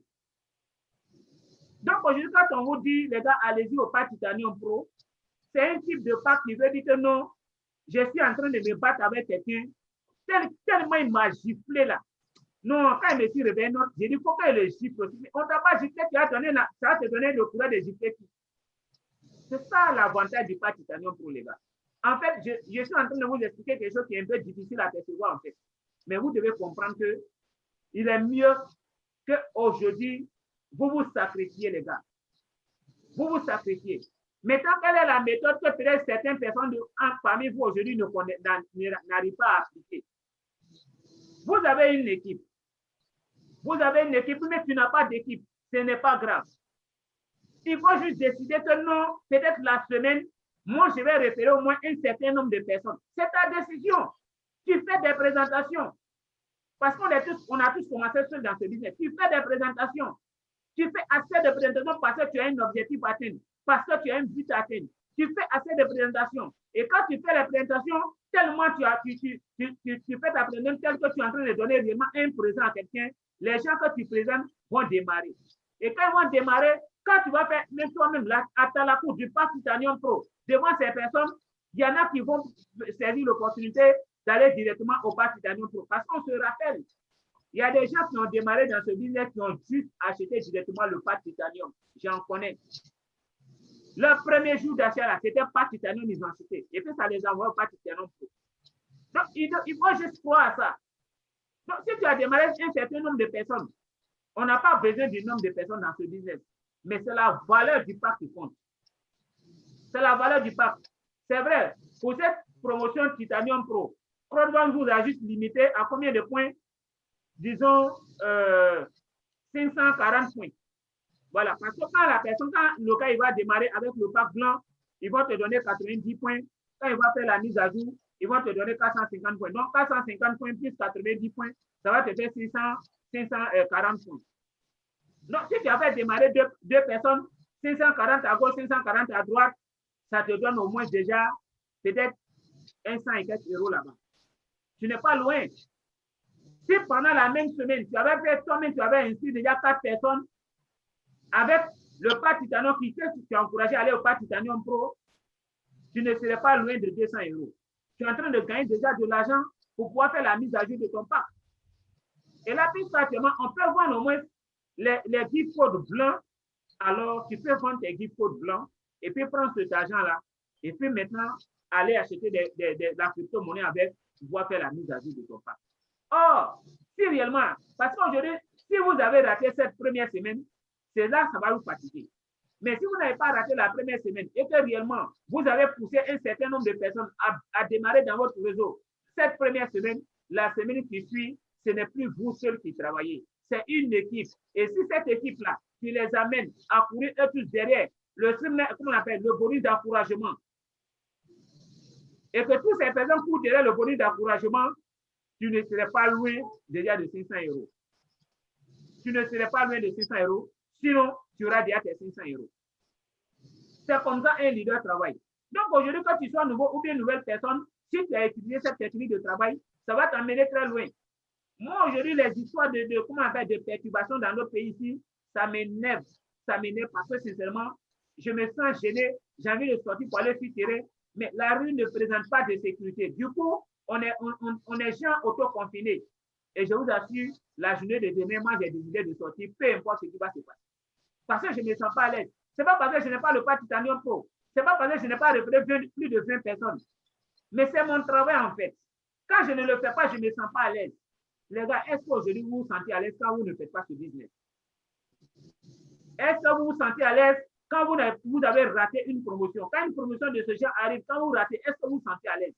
Speaker 1: Donc, aujourd'hui, quand on vous dit, les gars, allez-y au Pack Titanium Pro, c'est un type de pack qui veut dire que non, je suis en train de me battre avec quelqu'un, tellement il m'a giflé là. Non, quand il me suis réveillé, j'ai dit, il faut qu'il le gifle aussi. On ne t'a pas giflé, ça va te donner le courage de gifler. C'est ça l'avantage du Pack Titanium Pro, les gars. En fait, je suis en train de vous expliquer quelque chose qui est un peu difficile à percevoir, en fait. Mais vous devez comprendre que il est mieux qu'aujourd'hui, vous vous sacrifiez, les gars. Vous vous sacrifiez. Maintenant, quelle est la méthode que peut-être certaines personnes parmi vous aujourd'hui n'arrivent pas à appliquer? Vous avez une équipe. Vous avez une équipe, mais tu n'as pas d'équipe. Ce n'est pas grave. Il faut juste décider que non, peut-être la semaine, moi, je vais référer au moins un certain nombre de personnes. C'est ta décision. Tu fais des présentations. Parce qu'on a tous commencé seul dans ce business. Tu fais des présentations. Tu fais assez de présentations parce que tu as un objectif à atteindre, parce que tu as un but à atteindre. Tu fais assez de présentations. Et quand tu fais les présentations, tellement tu fais ta présentation telle que tu es en train de donner réellement un présent à quelqu'un, les gens que tu présentes vont démarrer. Et quand ils vont démarrer, quand tu vas faire même toi-même à la cour du Parc Titanium Pro, devant ces personnes, il y en a qui vont saisir l'opportunité d'aller directement au Parc Titanium Pro. Parce qu'on se rappelle, il y a des gens qui ont démarré dans ce business qui ont juste acheté directement le Parc Titanium. J'en connais. Leur premier jour d'achat, c'était Parc Titanium, ils ont acheté. Et puis ça les envoie au Parc Titanium Pro. Donc, il faut juste croire à ça. Donc, si tu as démarré un certain nombre de personnes, on n'a pas besoin du nombre de personnes dans ce business. Mais c'est la valeur du parc qui compte. C'est la valeur du parc. C'est vrai, pour cette promotion Titanium Pro, Crowdfund vous a juste limité à combien de points? Disons 540 points. Voilà, parce que quand la personne, quand le gars il va démarrer avec le pack blanc, ils vont te donner 90 points. Quand il va faire la mise à jour, ils vont te donner 450 points. Donc 450 points plus 90 points, ça va te faire 540 points. Donc si tu as fait démarrer deux personnes, 540 à gauche, 540 à droite, ça te donne au moins déjà peut-être 100 et quelques euros là-bas. Tu n'es pas loin. Si pendant la même semaine, tu avais fait toi-même, tu avais inscrit déjà 4 personnes avec le Parc Titanium qui t'a encouragé à aller au Parc Titanium Pro, tu ne serais pas loin de 200 euros. Tu es en train de gagner déjà de l'argent pour pouvoir faire la mise à jour de ton parc. Et là, puis actuellement, on peut vendre au moins les gift codes blancs. Alors, tu peux vendre tes gift codes blancs et puis prendre cet argent-là et puis maintenant aller acheter la crypto-monnaie avec pour pouvoir faire la mise à jour de ton parc. Or, si réellement, parce qu'aujourd'hui, si vous avez raté cette première semaine, c'est là que ça va vous fatiguer. Mais si vous n'avez pas raté la première semaine et que réellement, vous avez poussé un certain nombre de personnes à démarrer dans votre réseau, cette première semaine, la semaine qui suit, ce n'est plus vous seuls qui travaillez. C'est une équipe. Et si cette équipe-là, tu les amènes à courir eux tous derrière, comment on appelle, le bonus d'encouragement, et que tous ces personnes courent derrière le bonus d'encouragement, tu ne serais pas loin déjà de 500 euros. Tu ne serais pas loin de 500 euros. Sinon, tu auras déjà tes 500 euros. C'est comme ça un leader travaille. Donc aujourd'hui, quand tu sois nouveau ou bien nouvelle personne, si tu as utilisé cette technique de travail, ça va t'emmener très loin. Moi, aujourd'hui, les histoires de perturbations dans notre pays ici, ça m'énerve. Ça m'énerve parce que sincèrement, je me sens gêné. J'ai envie de sortir pour aller sur le terrain, mais la rue ne présente pas de sécurité. Du coup, on est gens auto-confinés. Et je vous assure, la journée de demain, moi, j'ai décidé de sortir, peu importe ce qui va se passer. Parce que je ne me sens pas à l'aise. Ce n'est pas parce que je n'ai pas le Parc Titanium Pro. Ce n'est pas parce que je n'ai pas repéré plus de 20 personnes. Mais c'est mon travail, en fait. Quand je ne le fais pas, je ne me sens pas à l'aise. Les gars, est-ce qu'aujourd'hui, vous vous sentez à l'aise quand vous ne faites pas ce business? Est-ce que vous vous sentez à l'aise quand vous avez raté une promotion? Quand une promotion de ce genre arrive, quand vous ratez, est-ce que vous vous sentez à l'aise?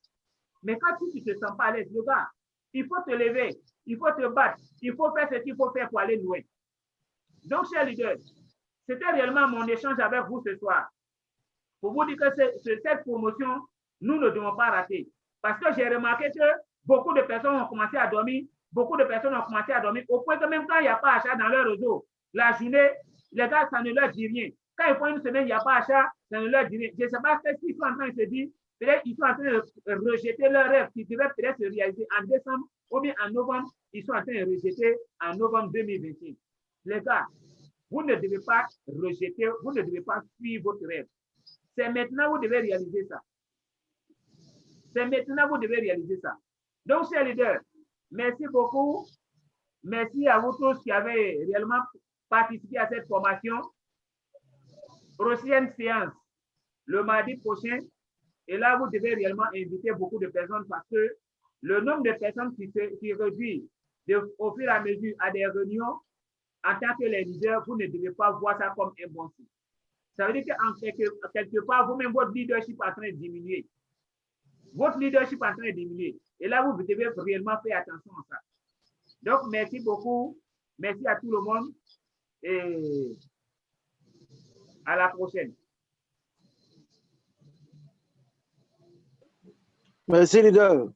Speaker 1: Mais quand tu ne te sens pas à l'aise, le gars, il faut te lever, il faut te battre, il faut faire ce qu'il faut faire pour aller loin. Donc, chers leaders, c'était réellement mon échange avec vous ce soir. Pour vous dire que cette promotion, nous ne devons pas rater. Parce que j'ai remarqué que beaucoup de personnes ont commencé à dormir, au point que même quand il n'y a pas achat dans leur réseau, la journée, les gars, ça ne leur dit rien. Quand ils font une semaine, il n'y a pas achat, ça ne leur dit rien. Je ne sais pas ce qu'ils sont en train de se dire. Peut-être qu'ils sont en train de rejeter leurs rêves qui devaient peut-être se réaliser en décembre ou bien en novembre. Ils sont en train de rejeter en novembre 2021. Les gars, vous ne devez pas rejeter, vous ne devez pas suivre votre rêve. C'est maintenant que vous devez réaliser ça. C'est maintenant que vous devez réaliser ça. Donc, chers leaders, merci beaucoup. Merci à vous tous qui avez réellement participé à cette formation. Prochaine séance, le mardi prochain, Et là, vous devez réellement inviter beaucoup de personnes parce que le nombre de personnes qui réduit au fur et à mesure à des réunions, en tant que les leaders, vous ne devez pas voir ça comme un bon signe. Ça veut dire qu'en quelque part, vous-même, votre leadership est en train de diminuer. Votre leadership est en train de diminuer. Et là, vous devez réellement faire attention à ça. Donc, merci beaucoup. Merci à tout le monde. Et à la prochaine.
Speaker 3: Merci, leader.